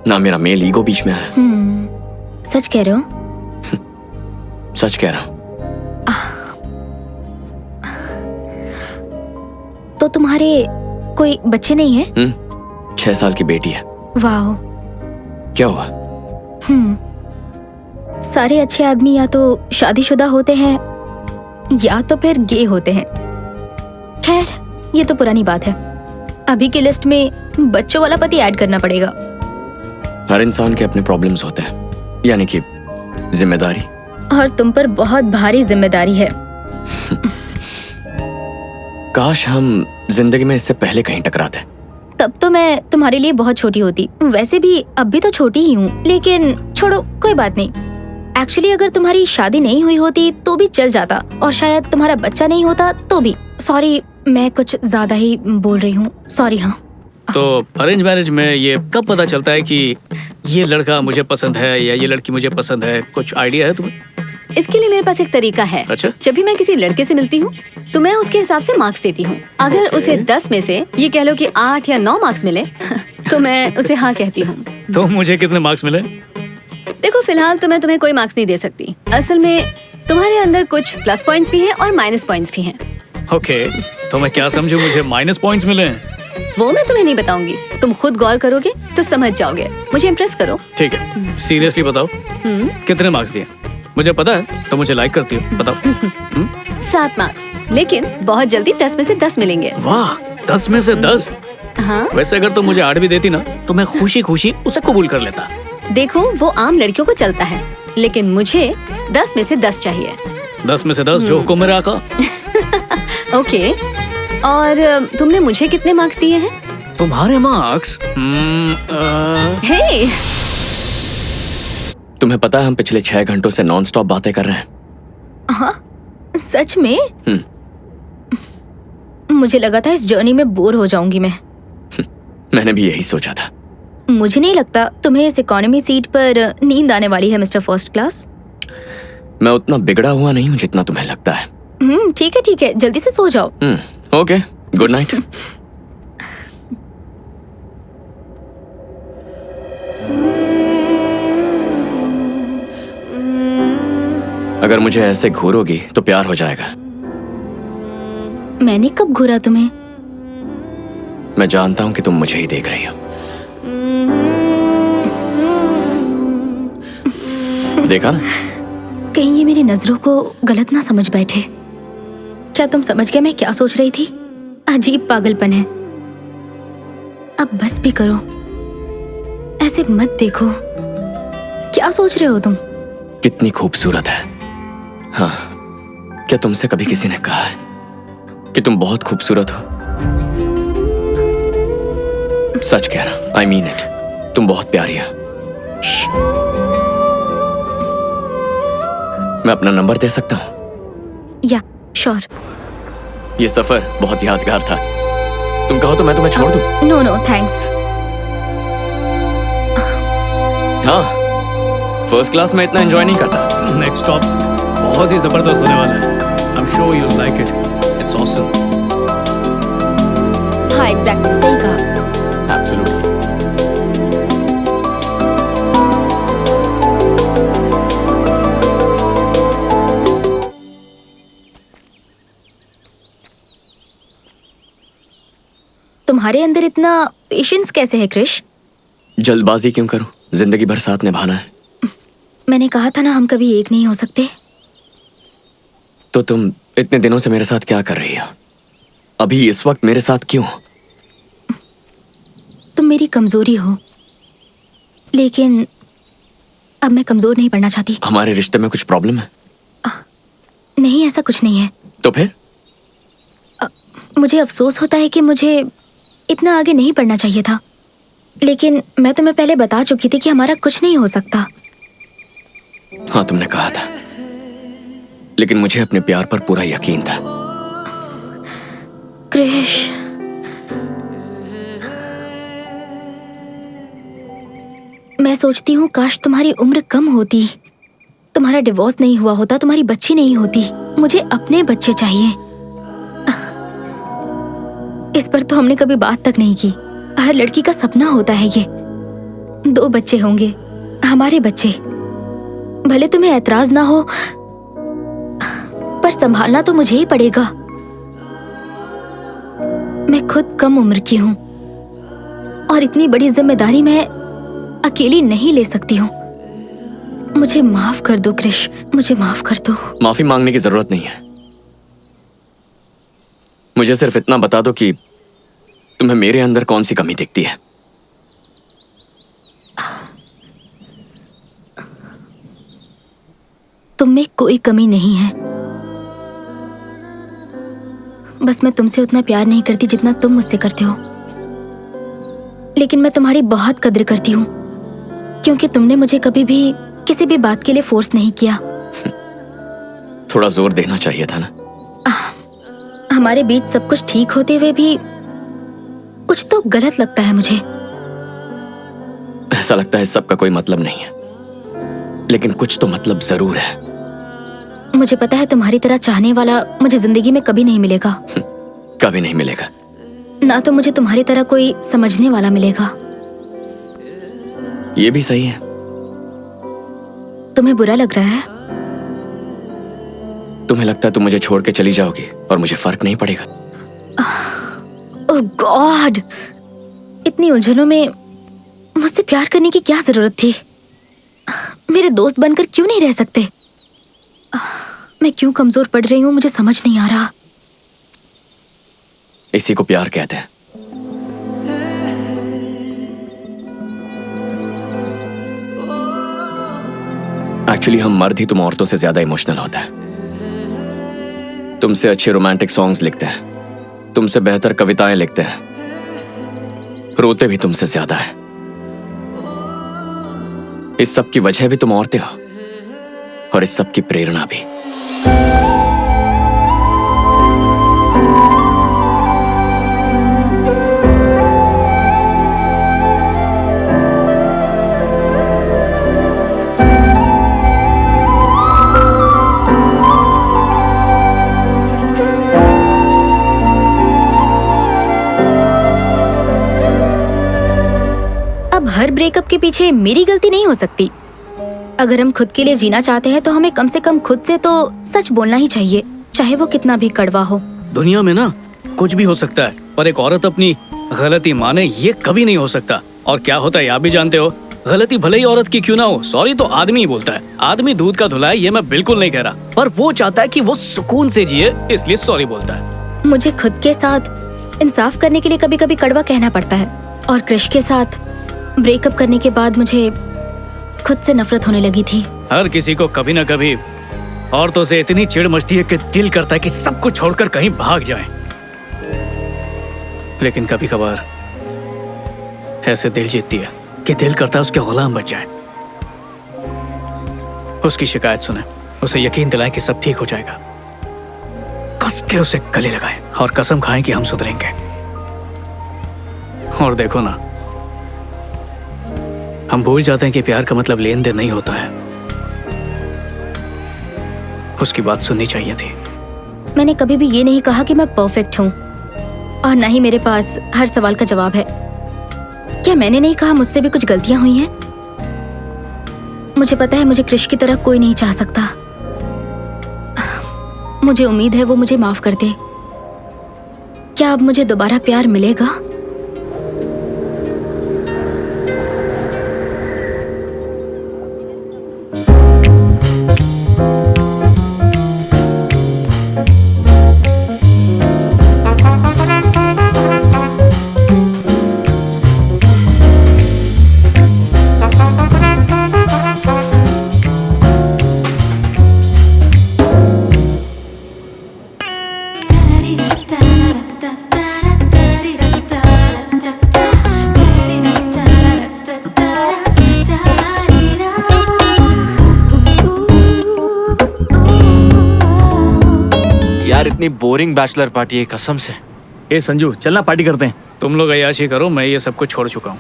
ना मेरा मेल ईगो बीच में आया। सच कह रहे हो? सच कह रहा हूं। तो तुम्हारे कोई बच्चे नहीं है? 6 साल की बेटी है। वाह। क्या हुआ? सारे अच्छे आदमी या तो शादीशुदा होते हैं या तो फिर गे होते हैं। खैर, ये तो पुरानी बात है। अभी की लिस्ट में बच्चों वाला पति ऐड करना पड़ेगा। हर इंसान के अपने प्रॉब्लम्स होते हैं, यानी कि जिम्मेदारी। और तुम पर बहुत भारी जिम्मेदारी है। काश हम जिंदगी में इससे पहले कहीं टकराते। तब तो मैं तुम्हारे लिए बहुत छोटी होती। वैसे भी अब भी तो छोटी ही हूँ, लेकिन छोड़ो, कोई बात नहीं। एक्चुअली अगर तुम्हारी शादी नहीं हुई होती तो भी चल जाता, और शायद तुम्हारा बच्चा नहीं होता तो भी। सॉरी, मैं कुछ ज्यादा ही बोल रही हूँ, सॉरी। हाँ, तो अरेंज मैरिज में ये कब पता चलता है कि ये लड़का मुझे पसंद है या ये लड़की मुझे पसंद है? कुछ आइडिया है तुम्हें? इसके लिए मेरे पास एक तरीका है। अच्छा? जब भी मैं किसी लड़के से मिलती हूँ तो मैं उसके हिसाब से मार्क्स देती हूँ। अगर उसे 10 में से ये कह लो कि 8 या 9 मार्क्स मिले तो मैं उसे हाँ कहती हूँ। तो मुझे कितने मार्क्स मिले? देखो, फिलहाल तो मैं तुम्हें कोई मार्क्स नहीं दे सकती। असल में तुम्हारे अंदर कुछ प्लस पॉइंट्स भी हैं और माइनस पॉइंट्स भी हैं। ओके, तो मैं क्या समझूं मुझे माइनस पॉइंट्स मिले हैं? वो मैं तुम्हें नहीं बताऊंगी, तुम खुद गौर करोगे तो समझ जाओगे। मुझे इम्प्रेस करो। ठीक है, सीरियसली बताओ कितने मार्क्स दिए? मुझे पता है तो मुझे लाइक करती हो, बताओ। 7 मार्क्स, लेकिन बहुत जल्दी 10 में से 10 मिलेंगे। वाह, 10 में से 10। हाँ, वैसे अगर तुम मुझे 8 भी देती ना तो मैं खुशी खुशी उसे कबूल कर लेता। देखो वो आम लड़कियों को चलता है, लेकिन मुझे 10 में से 10 चाहिए। 10 में से 10 जो हुक्म मेरा आका। ओके, और तुमने मुझे कितने मार्क्स दिए हैं? तुम्हारे मार्क्स? हे, तुम्हें पता है हम पिछले 6 घंटों से नॉन स्टॉप बातें कर रहे हैं। हाँ, सच में? हम्म। मुझे लगा था इस जर्नी में बोर हो जाऊंगी मैं। मैंने भी यही सोचा था। मुझे नहीं लगता तुम्हें इस इकोनॉमी सीट पर नींद आने वाली है मिस्टर फर्स्ट क्लास। मैं उतना बिगड़ा हुआ नहीं हूँ जितना तुम्हें लगता है। ठीक है, जल्दी से सो जाओ। Okay, good night. अगर मुझे ऐसे घूरोगी तो प्यार हो जाएगा। मैंने कब घूरा तुम्हें? मैं जानता हूँ कि तुम मुझे ही देख रही हो। देखा ना? कहीं ये मेरी नजरों को गलत ना समझ बैठे। क्या तुम समझ गए मैं क्या सोच रही थी? अजीब पागलपन है। अब बस भी करो, ऐसे मत देखो। क्या सोच रहे हो तुम? कितनी खूबसूरत है। हाँ, क्या तुमसे कभी किसी ने कहा है कि तुम बहुत खूबसूरत हो? सच कह रहा, आई मीन इट। तुम बहुत प्यारी हो। मैं अपना नंबर दे सकता हूँ? या श्योर। ये सफर बहुत यादगार था। तुम कहो तो मैं तुम्हें छोड़ दूं? No thanks. हाँ, फर्स्ट क्लास में इतना एंजॉय नहीं करता। नेक्स्ट स्टॉप बहुत ही जबरदस्त होने वाला है। I'm sure you'll like it. It's awesome. हाँ, एग्जैक्टली, सही कहा। Absolutely. तुम्हारे अंदर इतना पेशेंस कैसे है क्रिश? जल्दबाजी क्यों करूं? जिंदगी भर साथ निभाना है। मैंने कहा था ना हम कभी एक नहीं हो सकते। तो तुम इतने दिनों से मेरे साथ क्या कर रही हो? अभी इस वक्त मेरे साथ क्यों? तुम मेरी कमजोरी हो, लेकिन अब मैं कमजोर नहीं पड़ना चाहती। हमारे रिश्ते में कुछ प्रॉब्लम है? नहीं, ऐसा कुछ नहीं है। तो फिर? मुझे अफसोस होता है कि मुझे इतना आगे नहीं पढ़ना चाहिए था, लेकिन मैं तुम्हें पहले बता चुकी थी कि हमारा कुछ नहीं हो सकता। हाँ, तुमने कहा था, लेकिन मुझे अपने प्यार पर पूरा यकीन था। क्रिश, मैं सोचती हूँ काश तुम्हारी उम्र कम होती, तुम्हारा डिवोर्स नहीं हुआ होता, तुम्हारी बच्ची नहीं होती। मुझे अपने बच्चे चाहिए। इस पर तो हमने कभी बात तक नहीं की। हर लड़की का सपना होता है ये, 2 बच्चे होंगे, हमारे बच्चे। भले तुम्हें ऐतराज ना हो, पर संभालना तो मुझे ही पड़ेगा। मैं खुद कम उम्र की हूँ और इतनी बड़ी जिम्मेदारी मैं अकेली नहीं ले सकती हूँ। मुझे माफ कर दो क्रिश, मुझे माफ कर दो। माफी मांगने की जरूरत नहीं है। मुझे सिर्फ इतना बता दो कि तुम्हें मेरे अंदर कौन सी कमी दिखती है। तुम में कोई कमी नहीं है, बस मैं तुमसे उतना प्यार नहीं करती जितना तुम मुझसे करते हो। लेकिन मैं तुम्हारी बहुत कद्र करती हूँ, क्योंकि तुमने मुझे कभी भी किसी भी बात के लिए फोर्स नहीं किया। थोड़ा जोर देना चाहिए था ना। हमारे बीच सब कुछ ठीक होते हुए भी कुछ तो गलत लगता है मुझे। ऐसा लगता है इस सब का कोई मतलब नहीं है, लेकिन कुछ तो मतलब जरूर है। मुझे पता है तुम्हारी तरह चाहने वाला मुझे जिंदगी में कभी नहीं मिलेगा। कभी नहीं मिलेगा। ना तो मुझे तुम्हारी तरह कोई समझने वाला मिलेगा। ये भी सही है। तुम्हें बुरा लग रहा है? तुम्हें लगता है तुम मुझे छोड़ के चली जाओगी और मुझे फर्क नहीं पड़ेगा? ओह गॉड, इतनी उलझनों में मुझसे प्यार करने की क्या जरूरत थी? मेरे दोस्त बनकर क्यों नहीं रह सकते? मैं क्यों कमजोर पड़ रही हूँ मुझे समझ नहीं आ रहा। इसी को प्यार कहते हैं। एक्चुअली हम मर्द ही तुम औरतों से ज्यादा इमोशनल होता है। तुमसे अच्छे रोमांटिक सॉन्ग्स लिखते हैं, तुमसे बेहतर कविताएं लिखते हैं, रोते भी तुमसे ज्यादा है। इस सब की वजह भी तुम औरतें हो और इस सब की प्रेरणा भी। अब हर ब्रेकअप के पीछे मेरी गलती नहीं हो सकती। अगर हम खुद के लिए जीना चाहते हैं तो हमें कम से कम खुद से तो सच बोलना ही चाहिए, चाहे वो कितना भी कड़वा हो। दुनिया में ना कुछ भी हो सकता है, पर एक औरत अपनी गलती माने ये कभी नहीं हो सकता। और क्या होता है आप भी जानते हो, गलती भले ही औरत की क्यों ना हो, सॉरी तो आदमी ही बोलता है। आदमी दूध का धुला है, ये मैं बिल्कुल नहीं कह रहा, पर वो चाहता है कि वो सुकून से जिए, इसलिए सॉरी बोलता है। मुझे खुद के साथ इंसाफ करने के लिए कभी कभी कड़वा कहना पड़ता है। और कृष के साथ ब्रेकअप करने के बाद मुझे खुद से नफरत होने लगी थी। हर किसी को कभी ना कभी औरतों से इतनी चिढ़ मचती है कि दिल करता है कि सब कुछ छोड़कर कहीं भाग जाएं। लेकिन कभी कभार ऐसे दिल जीतती है कि दिल करता है उसके गुलाम बन जाए। उसकी शिकायत सुने, उसे यकीन दिलाएं कि सब ठीक हो जाएगा, कस के उसे गले लगाएं और कसम खाएं कि हम सुधरेंगे। और देखो ना, हम भूल जाते हैं कि प्यार का मतलब लेन देन नहीं होता है। उसकी बात सुननी चाहिए थी। मैंने कभी भी ये नहीं कहा कि मैं परफेक्ट हूँ, और न ही मेरे पास हर सवाल का जवाब है। क्या मैंने नहीं कहा मुझसे भी कुछ गलतियां हुई हैं? मुझे पता है मुझे कृष की तरह कोई नहीं चाह सकता। मुझे उम्मीद है वो मुझे माफ कर दे। क्या अब मुझे दोबारा प्यार मिलेगा? यार इतनी बोरिंग बैचलर पार्टी है कसम से। ए संजू चलना पार्टी करते हैं। तुम लोग अय्याशी करो, मैं ये सब कुछ छोड़ चुका हूँ।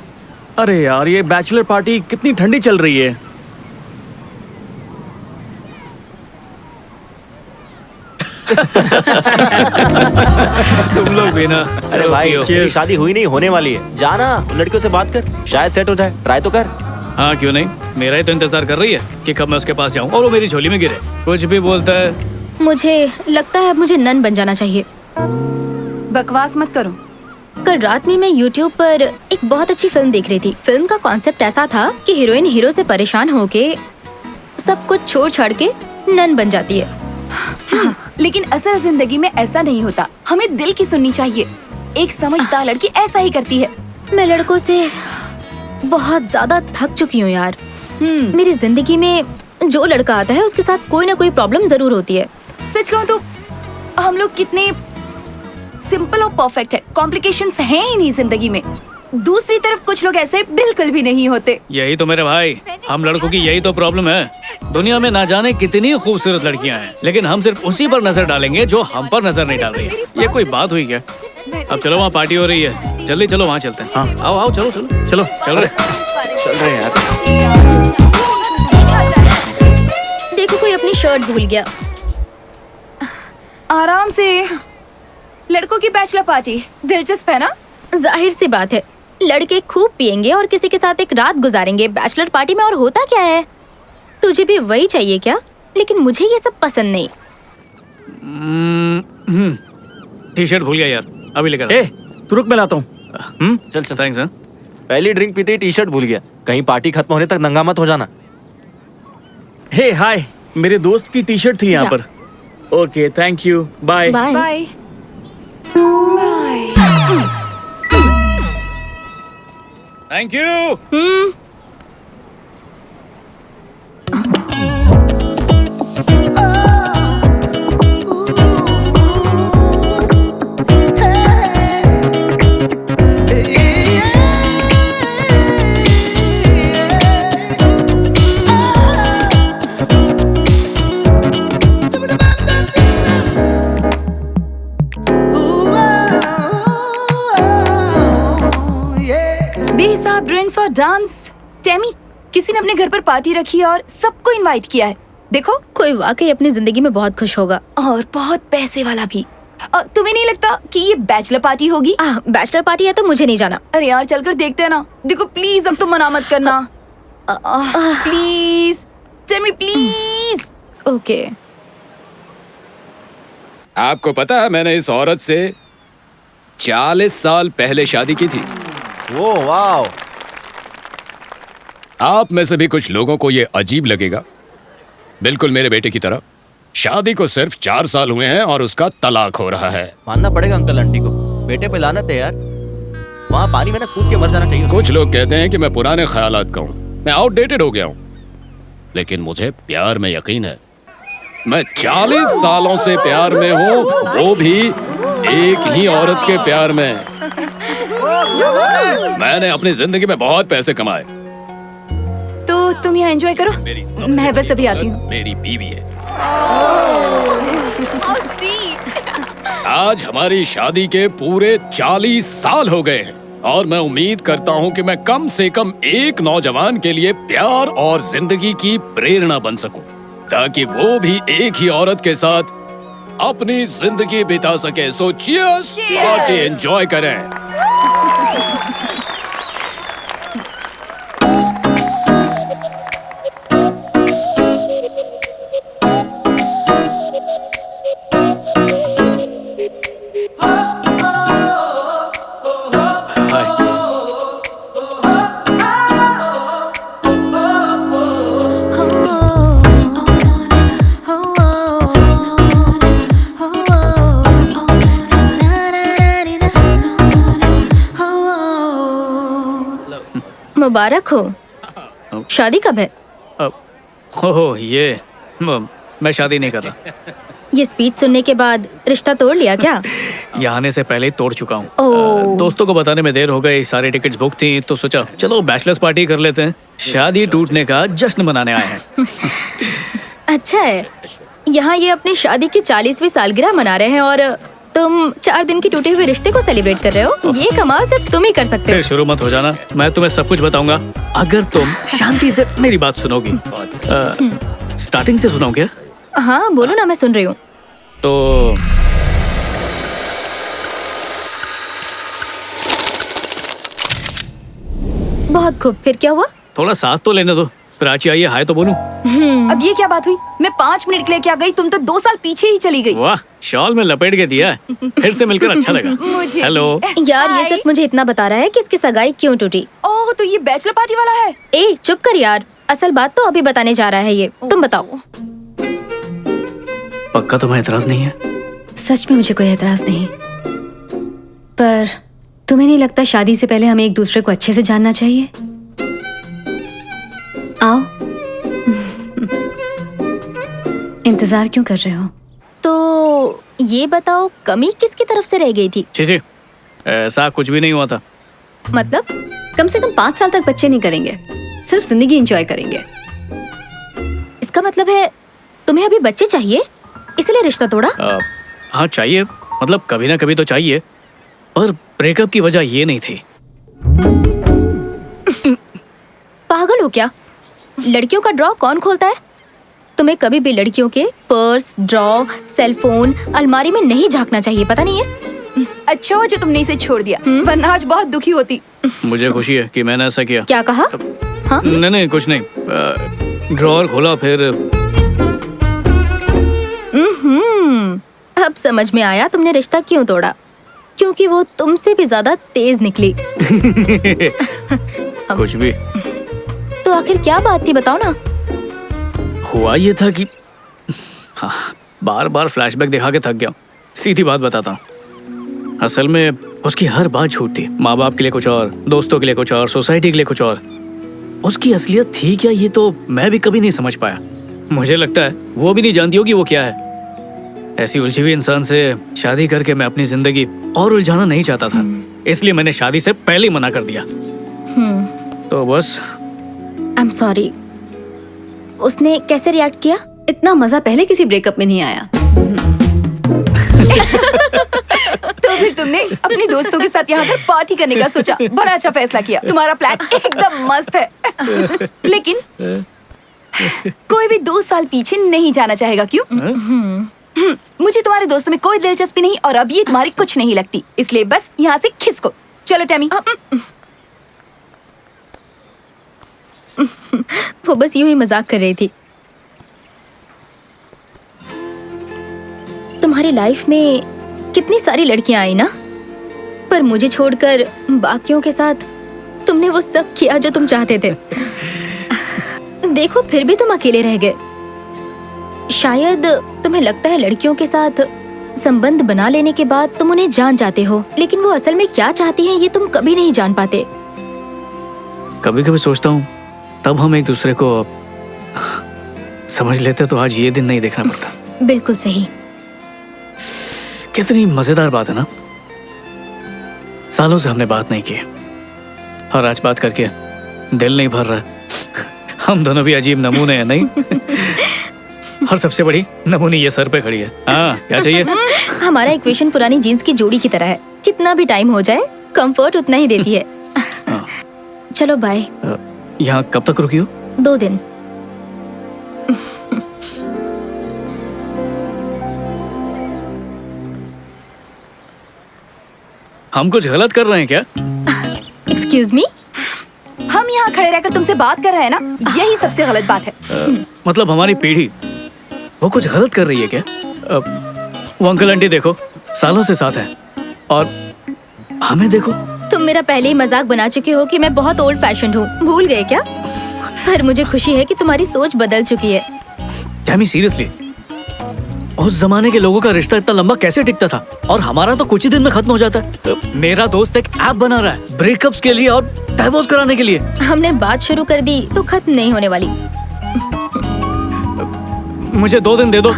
अरे यार ये बैचलर पार्टी कितनी ठंडी चल रही है। तुम लोग भी ना। अरे भाई पियो। तेरी शादी हुई नहीं, होने वाली है। जाना लड़कियों से बात कर, शायद सेट हो जाए, ट्राई तो कर। हाँ क्यों नहीं, मेरा ही तो इंतजार कर रही है कि कब मैं उसके पास जाऊँ और वो मेरी झोली में गिरे। कुछ भी बोलता है। मुझे लगता है अब मुझे नन बन जाना चाहिए। बकवास मत करो। कल रात में मैं YouTube पर एक बहुत अच्छी फिल्म देख रही थी। फिल्म का कॉन्सेप्ट ऐसा था कि हीरोइन हीरो से परेशान होके सब कुछ छोड़ छाड़ के नन बन जाती है। लेकिन असल जिंदगी में ऐसा नहीं होता। हमें दिल की सुननी चाहिए। एक समझदार लड़की ऐसा ही करती है। मैं लड़कों से बहुत ज्यादा थक चुकी हूँ यार। मेरी जिंदगी में जो लड़का आता है उसके साथ कोई ना कोई प्रॉब्लम जरूर होती है। सच कहूँ तो हम लोग कितने सिंपल और परफेक्ट है, कॉम्प्लिकेशंस हैं ही नहीं जिंदगी में। दूसरी तरफ कुछ लोग ऐसे बिल्कुल भी नहीं होते। यही तो मेरे भाई, हम लड़कों की यही तो प्रॉब्लम है। दुनिया में ना जाने कितनी खूबसूरत लड़कियां हैं, लेकिन हम सिर्फ उसी पर नजर डालेंगे जो हम पर नजर नहीं डाल रही है। ये कोई बात हुई क्या? अब चलो वहाँ पार्टी हो रही है, जल्दी चलो वहाँ चलते हैं। हाँ आओ आओ चलो चलो चलो चल रहे यार। देखो कोई अपनी शर्ट भूल गया। आराम से। लड़कों की बैचलर पार्टी दिलचस्प है ना? जाहिर सी बात है, लड़के खूब पिएंगे और किसी के साथ एक रात गुजारेंगे बैचलर पार्टी में। और होता क्या है, तुझे भी वही चाहिए क्या? लेकिन मुझे ये सब पसंद नहीं। टी शर्ट भूल गया यार, अभी लेकर। ए तू रुक, मैं लाता हूँ। चल चल। थैंक्स। पहली ड्रिंक पीते ही टी शर्ट भूल गया। कहीं पार्टी खत्म होने तक नंगा मत हो जाना। हे हाय, मेरे दोस्त की टी शर्ट थी यहाँ या। पर। Okay, thank you, bye. Bye. Bye. Thank you. बेहिसाब ड्रिंक्स और डांस। टेमी, किसी ने अपने घर पर पार्टी रखी है और सबको इनवाइट किया है। देखो, कोई वाकई अपनी जिंदगी में बहुत खुश होगा। और बहुत पैसे वाला भी। तुम्हें नहीं लगता कि ये बैचलर पार्टी होगी? बैचलर पार्टी है तो मुझे नहीं जाना। अरे यार, चलकर देखते हैं ना। देखो प्लीज, अब तुम मना मत करना। Please Temi, please. ओके। आपको पता है मैंने इस औरत से 40 साल पहले शादी की थी। वो वाओ। आप में से भी कुछ लोगों को ये अजीब लगेगा, बिल्कुल मेरे बेटे की तरह। शादी को सिर्फ 4 साल हुए हैं और उसका तलाक हो रहा है। मानना पड़ेगा अंकल आंटी को, बेटे पे लानत है यार। वहाँ पानी में ना कूद के मर जाना चाहिए। कुछ लोग कहते हैं कि मैं पुराने ख्यालात का हूँ, मैं आउटडेटेड हो गया हूँ, लेकिन मुझे प्यार में यकीन है। मैं 40 सालों से प्यार में हूँ, वो भी एक ही औरत के प्यार में। मैंने अपनी जिंदगी में बहुत पैसे कमाए। तो तुम यहाँ एंजॉय करो, मेरी मैं बस अभी आती हूँ। मेरी बीवी है। आज हमारी शादी के पूरे 40 साल हो गए हैं और मैं उम्मीद करता हूँ कि मैं कम से कम एक नौजवान के लिए प्यार और जिंदगी की प्रेरणा बन सकूं, ताकि वो भी एक ही औरत के साथ अपनी जिंदगी बिता सके। सो चीयर्स, पार्टी एंजॉय करें। मुबारक हो। शादी कब है? ओह ये मैं शादी नहीं कर रहा। ये स्पीच सुनने के बाद रिश्ता तोड़ लिया क्या? यहाँ आने से पहले ही तोड़ चुका हूँ। ओह। दोस्तों को बताने में देर हो गई, सारी टिकट्स बुक थी, तो सोचा चलो बैचलर्स पार्टी कर लेते हैं। शादी टूटने का जश्न मनाने आए हैं। अच्छा है, यहाँ ये अपनी शादी की 40वीं सालगिरह मना रहे हैं और तुम 4 दिन की टूटे हुए रिश्ते को सेलिब्रेट कर रहे हो। ये कमाल सिर्फ तुम ही कर सकते फिर हो। शुरू मत हो जाना, मैं तुम्हें सब कुछ बताऊंगा अगर तुम शांति से मेरी बात सुनोगी। स्टार्टिंग से सुनाओ क्या? हाँ बोलो ना, मैं सुन रही हूँ। तो बहुत खूब, फिर क्या हुआ? थोड़ा सांस तो लेने दो, प्राची आई है, हाय तो बोलूं। अब ये क्या बात हुई? मैं 5 मिनट के लिए क्या गई, तुम तो 2 साल पीछे ही चली गई। वाह, शॉल में लपेट के दिया है। फिर से मिलकर अच्छा लगा। मुझे हेलो। यार ये सिर्फ मुझे इतना बता रहा है कि इसकी सगाई क्यों टूटी। ओह, तो ये बैचलर पार्टी वाला है। ए चुप कर यार, असल बात तो अभी बताने जा रहा है ये। तुम बताओ। पक्का तुम्हें एतराज नहीं है? सच में मुझे कोई एतराज नहीं, पर तुम्हें नहीं लगता शादी से पहले हमें एक दूसरे को अच्छे से जानना चाहिए? आओ। इंतजार क्यों कर रहे हो? तो ये बताओ, कमी किसकी तरफ से रह गई थी? जी ऐसा कुछ भी नहीं हुआ था। मतलब? कम से कम 5 साल तक बच्चे नहीं करेंगे, सिर्फ जिंदगी एंजॉय करेंगे। इसका मतलब है तुम्हें अभी बच्चे चाहिए, इसलिए रिश्ता तोड़ा? हाँ चाहिए, मतलब कभी ना कभी तो चाहिए, पर ब्रेकअप की वजह ये नहीं थी। पागल हो क्या? लड़कियों का ड्रॉ कौन खोलता है? तुम्हें कभी भी लड़कियों के पर्स, ड्रॉ, सेलफोन, अलमारी में नहीं झांकना चाहिए, पता नहीं है? अच्छा हुआ जो तुमने इसे छोड़ दिया, वरना आज बहुत दुखी होती। मुझे खुशी है कि मैंने ऐसा किया। क्या कहा? हाँ? नहीं कुछ नहीं। ड्रॉअर खोला फिर। अब समझ में आया तुमने रिश्ता क्यों तोड़ा, क्योंकि वो तुमसे भी ज्यादा तेज निकली। कुछ भी। तो आखिर क्या बात थी, बताओ ना। हुआ ये था कि हाँ, बार बार फ्लैशबैक दिखा के थक गया हूँ। सीधी बात बताता हूँ, असल में उसकी हर बात झूठ थी। माँ बाप के लिए कुछ और, दोस्तों के लिए कुछ और, सोसाइटी के लिए कुछ और। उसकी असलियत थी क्या, ये तो मैं भी कभी नहीं समझ पाया। मुझे लगता है वो भी नहीं जानती होगी वो क्या है। ऐसी उलझी हुई इंसान से शादी करके मैं अपनी जिंदगी और उलझाना नहीं चाहता था, इसलिए मैंने शादी से पहले ही मना कर दिया। तो बस आई एम सॉरी। उसने कैसे रिएक्ट किया? इतना मजा पहले किसी ब्रेकअप में नहीं आया। तो फिर तुमने अपने दोस्तों के साथ यहाँ कर पार्टी करने का सोचा। बड़ा अच्छा फैसला किया, तुम्हारा प्लान एकदम मस्त है। लेकिन कोई भी 2 साल पीछे नहीं जाना चाहेगा, क्यों? मुझे तुम्हारे दोस्तों में कोई दिलचस्पी नहीं और अब ये तुम्हारी कुछ नहीं लगती, इसलिए बस यहाँ से खिसको। चलो टैमी। वो बस यूं ही मजाक कर रही थी। तुम्हारी लाइफ में कितनी सारी लड़कियां आई ना, पर मुझे छोड़कर बाकियों के साथ तुमने वो सब किया जो तुम चाहते थे। देखो फिर भी तुम अकेले रह गए। शायद तुम्हें लगता है लड़कियों के साथ संबंध बना लेने के बाद तुम उन्हें जान जाते हो, लेकिन वो असल में क्या चाहती हैं ये तुम कभी नहीं जान पाते। कभी कभी सोचता हूँ तब हम एक दूसरे को समझ लेते तो आज ये दिन नहीं देखना पड़ता। बिल्कुल सही। कितनी मजेदार बात है ना, सालों से हमने बात नहीं की और आज बात करके दिल नहीं भर रहा। हम दोनों भी अजीब नमूने हैं, नहीं? और सबसे बड़ी नमूनी ये सर पे खड़ी है। हाँ, क्या चाहिए? हमारा इक्वेशन पुरानी जीन्स की जोड़ी की तरह है, कितना भी टाइम हो जाए कंफर्ट उतना ही देती है। चलो बाय। यहाँ कब तक रुकी हो? 2 दिन। हम कुछ गलत कर रहे हैं क्या? Excuse me? हम यहाँ खड़े रहकर तुमसे बात कर रहे हैं ना, यही सबसे गलत बात है। मतलब हमारी पीढ़ी वो कुछ गलत कर रही है क्या? वो अंकल आंटी देखो सालों से साथ हैं और हमें देखो। तुम मेरा पहले ही मजाक बना चुके हो कि मैं बहुत ओल्ड फैशन्ड हूँ, भूल गए क्या? पर मुझे खुशी है कि तुम्हारी सोच बदल चुकी है। टैमी सीरियसली, उस जमाने के लोगों का रिश्ता इतना लंबा कैसे टिकता था और हमारा तो कुछ ही दिन में खत्म हो जाता है। मेरा दोस्त एक ऐप बना रहा है ब्रेकअप्स के लिए और डाइवोर्स कराने के लिए। हमने बात शुरू कर दी तो खत्म नहीं होने वाली। मुझे 2 दिन दे दो।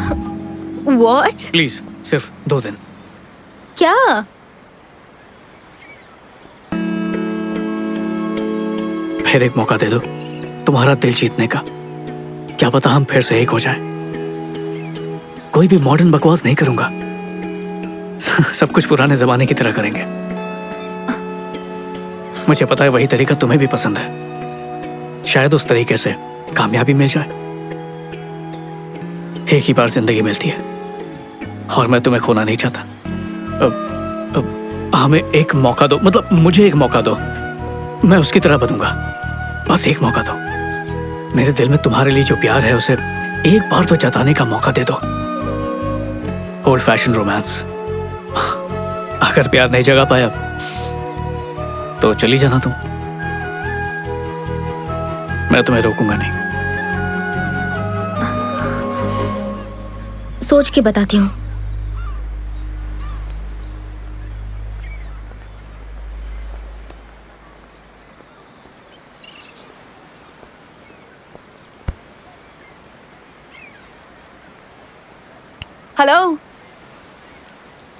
What? प्लीज, सिर्फ 2 दिन। क्या? फिर एक मौका दे दो तुम्हारा दिल जीतने का। क्या पता हम फिर से एक हो जाएं। कोई भी मॉडर्न बकवास नहीं करूंगा, सब कुछ पुराने जमाने की तरह करेंगे। मुझे पता है वही तरीका तुम्हें भी पसंद है, शायद उस तरीके से कामयाबी मिल जाए। एक ही बार जिंदगी मिलती है और मैं तुम्हें खोना नहीं चाहता। हमें एक मौका दो, मतलब मुझे एक मौका दो, मैं उसकी तरह बनूंगा। बस एक मौका दो। मेरे दिल में तुम्हारे लिए जो प्यार है उसे एक बार तो जताने का मौका दे दो। Old fashion romance. अगर प्यार नहीं जगा पाया तो चली जाना तुम, मैं तुम्हें रोकूंगा नहीं। सोच के बताती हूँ। हेलो।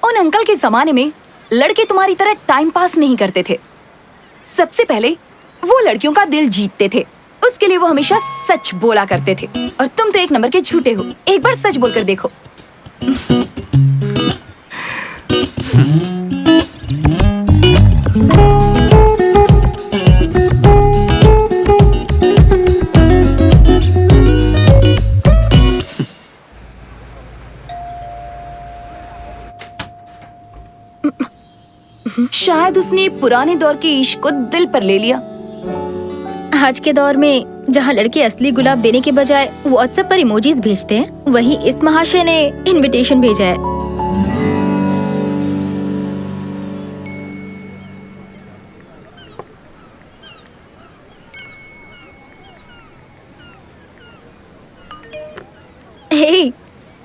उन अंकल के जमाने में लड़के तुम्हारी तरह टाइम पास नहीं करते थे। सबसे पहले वो लड़कियों का दिल जीतते थे, उसके लिए वो हमेशा सच बोला करते थे। और तुम तो 1 नंबर के झूठे हो। एक बार सच बोलकर देखो। शायद उसने पुराने दौर के इश्क को दिल पर ले लिया। आज के दौर में जहाँ लड़के असली गुलाब देने के बजाय व्हाट्सएप पर इमोजीज भेजते हैं, वही इस महाशय ने इनविटेशन भेजा है। हे,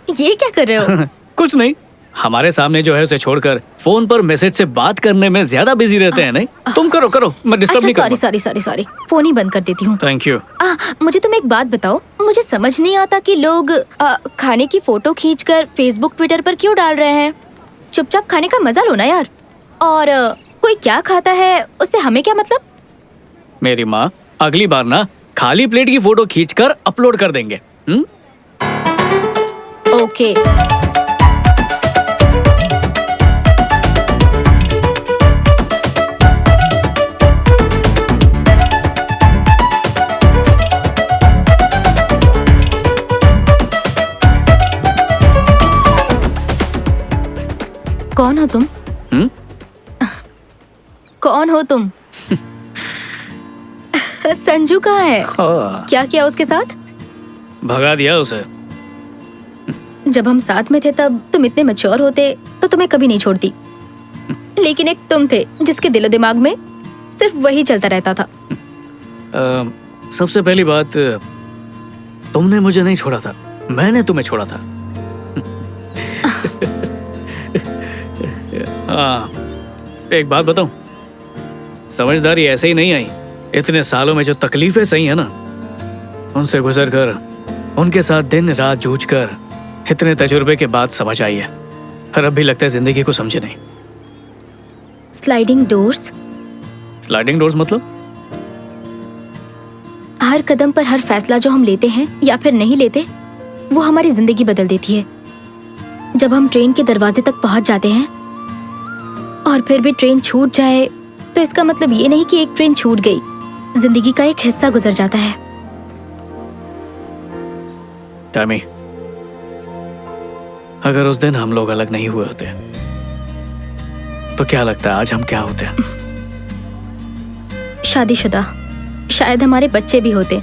ये क्या कर रहे हो? कुछ नहीं, हमारे सामने जो है उसे छोड़कर फोन पर मैसेज से बात करने में ज्यादा बिजी रहते हैं। नहीं, तुम करो करो, मैं डिस्टर्ब अच्छा नहीं सॉरी करूंगा। सॉरी सॉरी सॉरी, फोन ही बंद कर देती हूँ। Thank you. मुझे तुम एक बात बताओ, मुझे समझ नहीं आता कि लोग खाने की फोटो खींचकर फेसबुक ट्विटर पर क्यों डाल रहे हैं। चुपचाप खाने का मजा लो ना यार। और कोई क्या खाता है उससे हमें क्या मतलब? मेरी माँ अगली बार ना खाली प्लेट की फोटो खींचकर अपलोड कर देंगे। ओके। कौन हो तुम? कौन हो तुम? संजू कहाँ है? क्या किया उसके साथ? भगा दिया उसे। जब हम साथ में थे तब तुम इतने मैच्योर होते तो तुम्हें कभी नहीं छोड़ती, लेकिन एक तुम थे जिसके दिलो दिमाग में सिर्फ वही चलता रहता था। सबसे पहली बात, तुमने मुझे नहीं छोड़ा था, मैंने तुम्हें छोड़ा था। एक बात बताऊं, समझदारी ऐसे ही नहीं आई। इतने सालों में जो तकलीफें सही है ना, उनसे गुजर कर, उनके साथ दिन रात जूझ कर, इतने तजुर्बे के बाद समझ आई है। पर अब भी लगता है जिंदगी को समझे नहीं। Sliding doors? स्लाइडिंग डोर्स मतलब? हर कदम पर हर फैसला जो हम लेते हैं या फिर नहीं लेते, वो हमारी जिंदगी बदल देती है। जब हम ट्रेन के दरवाजे तक पहुंच जाते हैं और फिर भी ट्रेन छूट जाए, तो इसका मतलब ये नहीं कि एक ट्रेन छूट गई, जिंदगी का एक हिस्सा गुजर जाता है। टैमी, अगर उस दिन हम लोग अलग नहीं हुए होते तो क्या लगता है आज हम क्या होते? शादीशुदा, शायद हमारे बच्चे भी होते।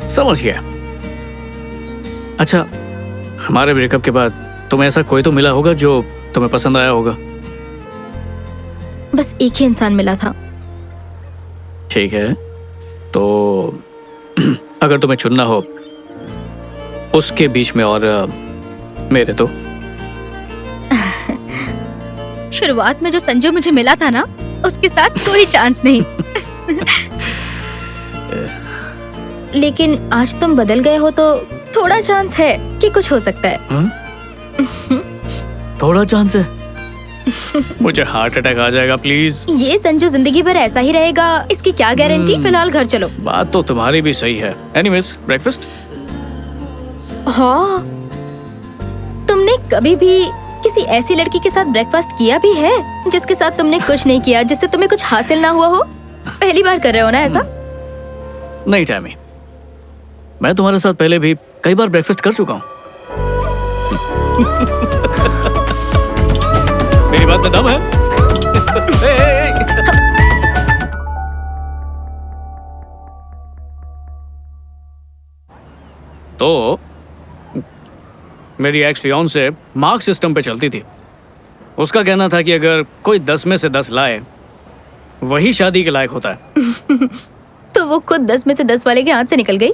समझ गया। अच्छा, हमारे ब्रेकअप के बाद तुम्हें ऐसा कोई तो मिला होगा जो तुम्हें पसंद आया होगा? बस एक ही इंसान मिला था। ठीक है, तो अगर तुम्हें चुनना हो उसके बीच में और मेरे, तो शुरुआत में जो संजू मुझे मिला था ना, उसके साथ कोई चांस नहीं। लेकिन आज तुम बदल गए हो तो थोड़ा चांस है कि कुछ हो सकता है। थोड़ा चांस है? मुझे हार्ट अटैक आ जाएगा प्लीज। ये संजू जिंदगी भर ऐसा ही रहेगा, इसकी क्या गारंटी? फिलहाल घर चलो। बात तो तुम्हारी भी सही है। Anyways, breakfast? हाँ, तुमने कभी भी किसी ऐसी लड़की के साथ ब्रेकफास्ट किया भी है जिसके साथ तुमने कुछ नहीं किया, जिससे तुम्हें कुछ हासिल ना हुआ हो? पहली बार कर रहे हो ना ऐसा? नहीं टैमी, मैं तुम्हारे साथ पहले भी कई बार ब्रेकफास्ट कर चुका हूँ। मेरी बात में दम है? तो मेरी एक्स फियांसे मार्क सिस्टम पे चलती थी। उसका कहना था कि अगर कोई 10 में से 10 लाए, वही शादी के लायक होता है। तो वो खुद 10 में से 10 वाले के हाथ से निकल गई।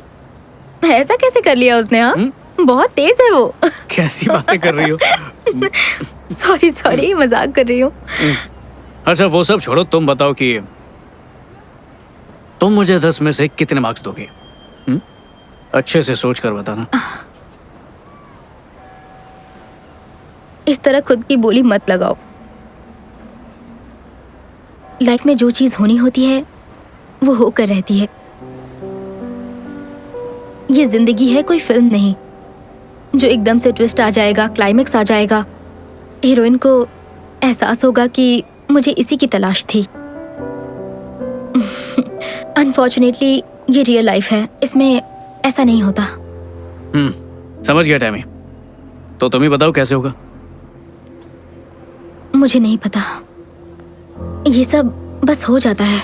ऐसा कैसे कर लिया उसने? हाँ, बहुत तेज है वो। कैसी बातें कर रही हो? सॉरी सॉरी, मजाक कर रही हूँ। अच्छा वो सब छोड़ो, तुम बताओ कि तुम मुझे 10 में से कितने मार्क्स दोगे? अच्छे से सोच कर बताना। इस तरह खुद की बोली मत लगाओ। लाइफ में जो चीज होनी होती है वो होकर रहती है। ये जिंदगी है, कोई फिल्म नहीं जो एकदम से ट्विस्ट आ जाएगा, क्लाइमेक्स आ जाएगा, हीरोइन को एहसास होगा कि मुझे इसी की तलाश थी। अनफॉर्चुनेटली ये रियल लाइफ है, इसमें ऐसा नहीं होता। समझ गया टैमी। तो तुम ही बताओ कैसे होगा? मुझे नहीं पता, ये सब बस हो जाता है।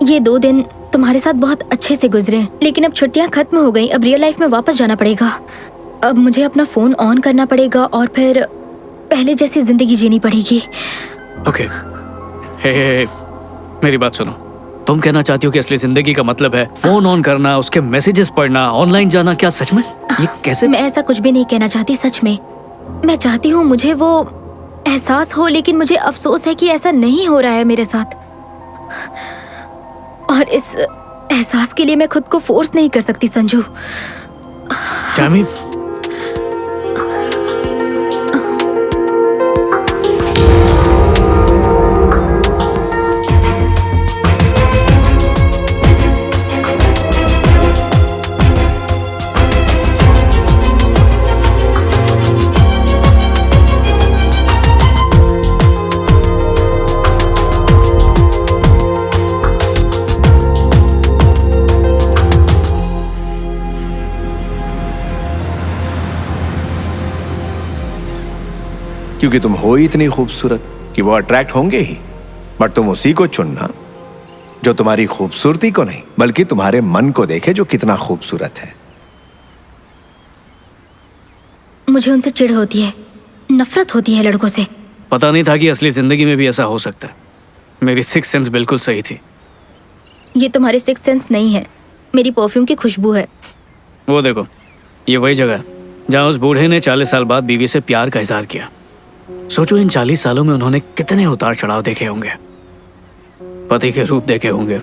ये 2 दिन तुम्हारे साथ बहुत अच्छे से गुजरे, लेकिन अब छुट्टियां खत्म हो गई। अब रियल लाइफ में वापस जाना पड़ेगा। अब मुझे अपना फोन ऑन करना पड़ेगा और फिर पहले जैसी जिंदगी जीनी पड़ेगी। ओके। हे, मेरी बात सुनो। तुम कहना चाहती हो कि असली जिंदगी का मतलब है फोन ऑन करना, उसके मैसेजेस पढ़ना, ऑनलाइन जाना? क्या सच में? ये कैसे? मैं ऐसा कुछ भी नहीं कहना चाहती, सच में। मैं चाहती हूँ मुझे वो एहसास हो, लेकिन मुझे अफसोस है कि ऐसा नहीं हो रहा है मेरे साथ। और इस एहसास के लिए मैं खुद को फोर्स नहीं कर सकती संजू। टैमी, क्योंकि तुम हो ही इतनी खूबसूरत कि वो अट्रैक्ट होंगे ही। बट तुम उसी को चुनना जो तुम्हारी खूबसूरती को नहीं बल्कि तुम्हारे मन को देखे जो कितना खूबसूरत है। मुझे उनसे चिढ़ होती है, नफरत होती है लड़कों से। पता नहीं था कि असली जिंदगी में भी ऐसा हो सकता है। मेरी सिक्स सेंस बिल्कुल सही थी। ये तुम्हारे सिक्स सेंस नहीं है, मेरी परफ्यूम की खुशबू है। वो देखो, ये वही जगह है जहाँ उस बूढ़े ने 40 साल बाद बीवी से प्यार का इजहार किया। सोचो, इन 40 सालों में उन्होंने कितने उतार चढ़ाव देखे होंगे, पति के रूप देखे होंगे,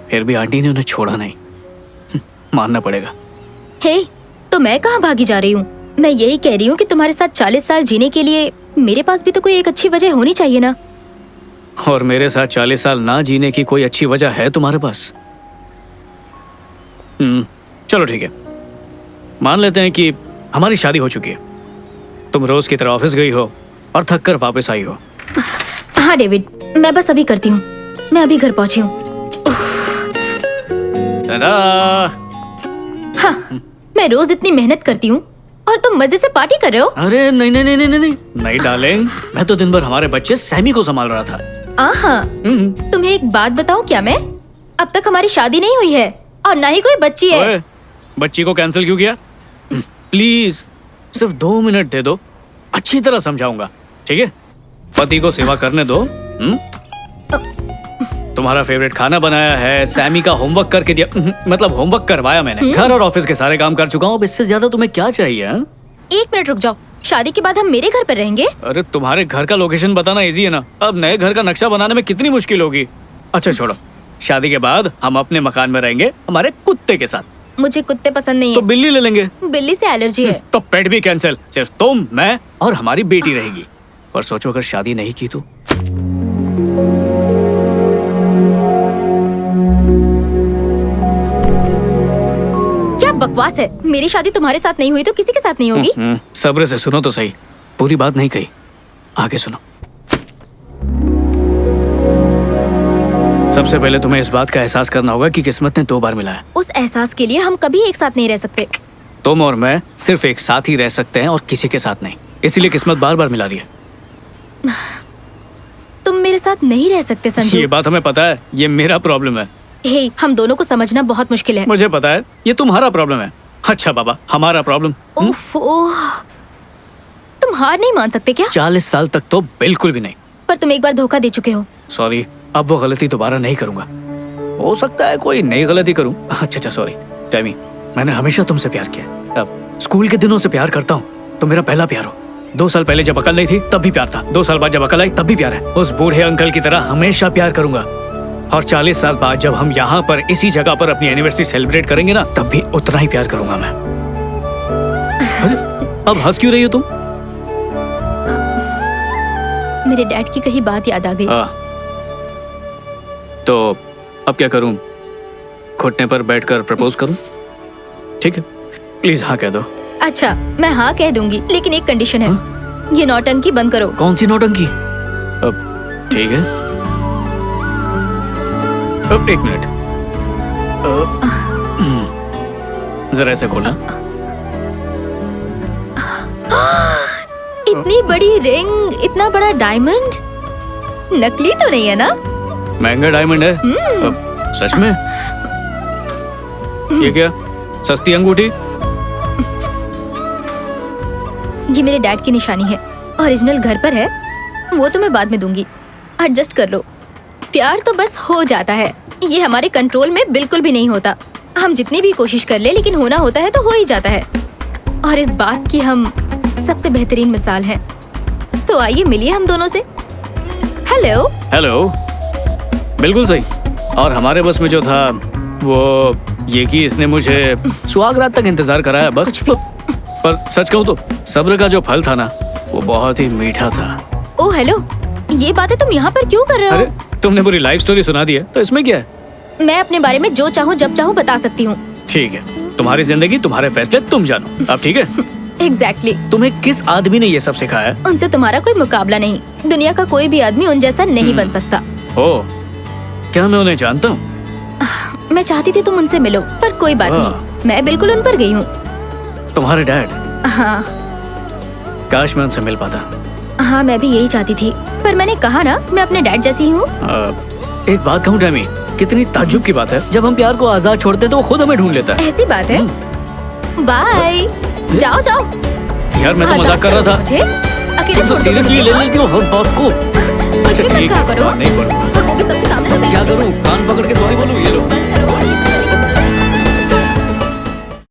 फिर भी आंटी ने उन्हें छोड़ा नहीं। मानना पड़ेगा। हे, तो मैं कहाँ भागी जा रही हूँ? मैं यही कह रही हूँ कि तुम्हारे साथ 40 साल जीने के लिए मेरे पास भी तो कोई एक अच्छी वजह होनी चाहिए ना। और मेरे साथ 40 साल ना जीने की कोई अच्छी वजह है तुम्हारे पास? चलो ठीक है, मान लेते हैं कि हमारी शादी हो चुकी है। तुम रोज की तरह ऑफिस गई हो और थक कर वापस आई हो। हाँ डेविड, मैं बस अभी करती हूँ। मैं अभी घर पहुंची हूँ। हाँ, मैं रोज इतनी मेहनत करती हूँ और तुम मजे से पार्टी कर रहे हो। अरे नहीं नहीं नहीं नहीं नहीं नहीं डार्लिंग, मैं तो दिन भर हमारे बच्चे सैमी को संभाल रहा था। हाँ, तुम्हें एक बात बताऊं क्या मैं? अब तक हमारी शादी नहीं हुई है और ना ही कोई बच्ची है। ओए, बच्ची को कैंसिल क्यों किया? प्लीज सिर्फ 2 मिनट दे दो, अच्छी तरह समझाऊंगा, ठीक है? पति को सेवा करने दो। तुम्हारा फेवरेट खाना बनाया है, सैमी का होमवर्क करके दिया, मतलब होमवर्क करवाया मैंने। घर और ऑफिस के सारे काम कर चुका हूँ। अब इससे ज्यादा तुम्हें क्या चाहिए? हा? 1 मिनट रुक जाओ, शादी के बाद हम मेरे घर पर रहेंगे। अरे तुम्हारे घर का लोकेशन बताना इजी है ना, अब नए घर का नक्शा बनाने में कितनी मुश्किल होगी। अच्छा छोड़ो, शादी के बाद हम अपने मकान में रहेंगे हमारे कुत्ते के साथ। मुझे कुत्ते पसंद नहीं तो है। बिल्ली ले लेंगे। बिल्ली से एलर्जी है। तो पेट भी कैंसिल, सिर्फ तुम, मैं और हमारी बेटी रहेगी। और सोचो अगर शादी नहीं की तो? क्या बकवास है? मेरी शादी तुम्हारे साथ नहीं हुई तो किसी के साथ नहीं होगी। सब्र से सुनो तो सही, पूरी बात नहीं कही, आगे सुनो। सबसे पहले तुम्हें इस बात का एहसास करना होगा कि किस्मत ने 2 बार मिला है। उस एहसास के लिए हम कभी एक साथ नहीं रह सकते। तुम और मैं सिर्फ एक साथ ही रह सकते हैं और किसी के साथ नहीं, इसीलिए किस्मत बार बार मिला रही है। तुम मेरे साथ नहीं रह सकते संजू। ये बात हमें पता है, ये मेरा प्रॉब्लम है। हे, हम दोनों को समझना बहुत मुश्किल है। मुझे पता है, ये तुम्हारा प्रॉब्लम है। अच्छा बाबा, हमारा प्रॉब्लम। ओह, तुम हार नहीं मान सकते क्या? 40 साल तक तो बिल्कुल भी नहीं। पर तुम एक बार धोखा दे चुके हो। सॉरी, अब वो गलती दोबारा नहीं करूंगा। हो सकता है कोई नई गलती करूं। अच्छा सॉरी टैमी, मैंने हमेशा तुमसे प्यार किया। अब स्कूल के दिनों से प्यार करता हूँ। तुम मेरा पहला प्यार हो। 2 साल पहले जब अकल नहीं थी तब भी प्यार था। 2 साल बाद जब अकल आई तब भी प्यार है। उस बूढ़े अंकल की तरह हमेशा प्यार करूंगा। और 40 साल बाद जब हम यहाँ पर इसी जगह पर अपनी एनिवर्सरी सेलिब्रेट करेंगे ना, तब भी उतना ही प्यार करूंगा मैं। अरे, अब हंस क्यों रही हो तुम? मेरे डैड की कही बात याद आ गई। तो अब क्या करूं? घुटने पर बैठकर प्रपोज करूं? ठीक है, प्लीज हाँ कह दो। अच्छा, मैं हाँ कह दूंगी, लेकिन एक कंडीशन है। ये नौटंकी बंद करो। कौन सी नौटंकी? अब ठीक है, अब 1 मिनट, जरा ऐसे खोलना। इतनी बड़ी रिंग, इतना बड़ा डायमंड, नकली तो नहीं है ना? महंगा डायमंड है। सच में? ये क्या, सस्ती अंगूठी? ये मेरे डैड की निशानी है। ओरिजिनल घर पर है, वो तो मैं बाद में दूंगी। एडजस्ट कर लो। प्यार तो बस हो जाता है, ये हमारे कंट्रोल में बिल्कुल भी नहीं होता। हम जितनी भी कोशिश कर ले, लेकिन होना होता है तो हो ही जाता है। और इस बात की हम सबसे बेहतरीन मिसाल हैं। तो आइए मिलिए हम दोनों से। हेलो। हेलो। बिल्कुल सही। और हमारे बस में जो था वो ये कि इसने मुझे सुहाग रात तक इंतजार कराया बस। पर सच कहूँ तो सब्र का जो फल था ना, वो बहुत ही मीठा था। ओ हेलो, ये बातें तुम यहाँ पर क्यों कर रहे हो? अरे तुमने पूरी लाइफ स्टोरी सुना दी है, तो इसमें क्या है? मैं अपने बारे में जो चाहूँ जब चाहूँ बता सकती हूँ। ठीक है, तुम्हारी जिंदगी, तुम्हारे फैसले, तुम जानो। अब ठीक है? एग्जैक्टली। तुम्हें किस आदमी ने ये सब सिखाया है? उनसे तुम्हारा कोई मुकाबला नहीं। दुनिया का कोई भी आदमी उन जैसा नहीं बन सकता। ओ, क्या मैं उन्हें जानता हूँ? मैं चाहती थी तुम उनसे मिलो, पर कोई बात नहीं, मैं बिल्कुल उन पर गई हूँ। तुम्हारे डैड? हाँ। काश मैं उनसे मिल पाता। हाँ, मैं भी यही चाहती थी, पर मैंने कहा ना, मैं अपने डैड जैसी हूँ। एक बात कहूँ टैमी, कितनी ताज्जुब की बात है, जब हम प्यार को आजाद छोड़ते तो वो खुद हमें ढूंढ लेता है। ऐसी बात है? बाय। जाओ जाओ। यार मैं तो मजाक कर रहा था। मुझे अकेले तुम तो छोड़ दो सीरियसली मुझे। ले लेती हो हर बात को। कुछ अच्छा भी मत ठीक कहा है, करो। नहीं बोलूंगा। और वो भी सबके सामने तो क्या करूँ? कान पकड़ के सॉरी बोलूँ? ये लो। बस करो।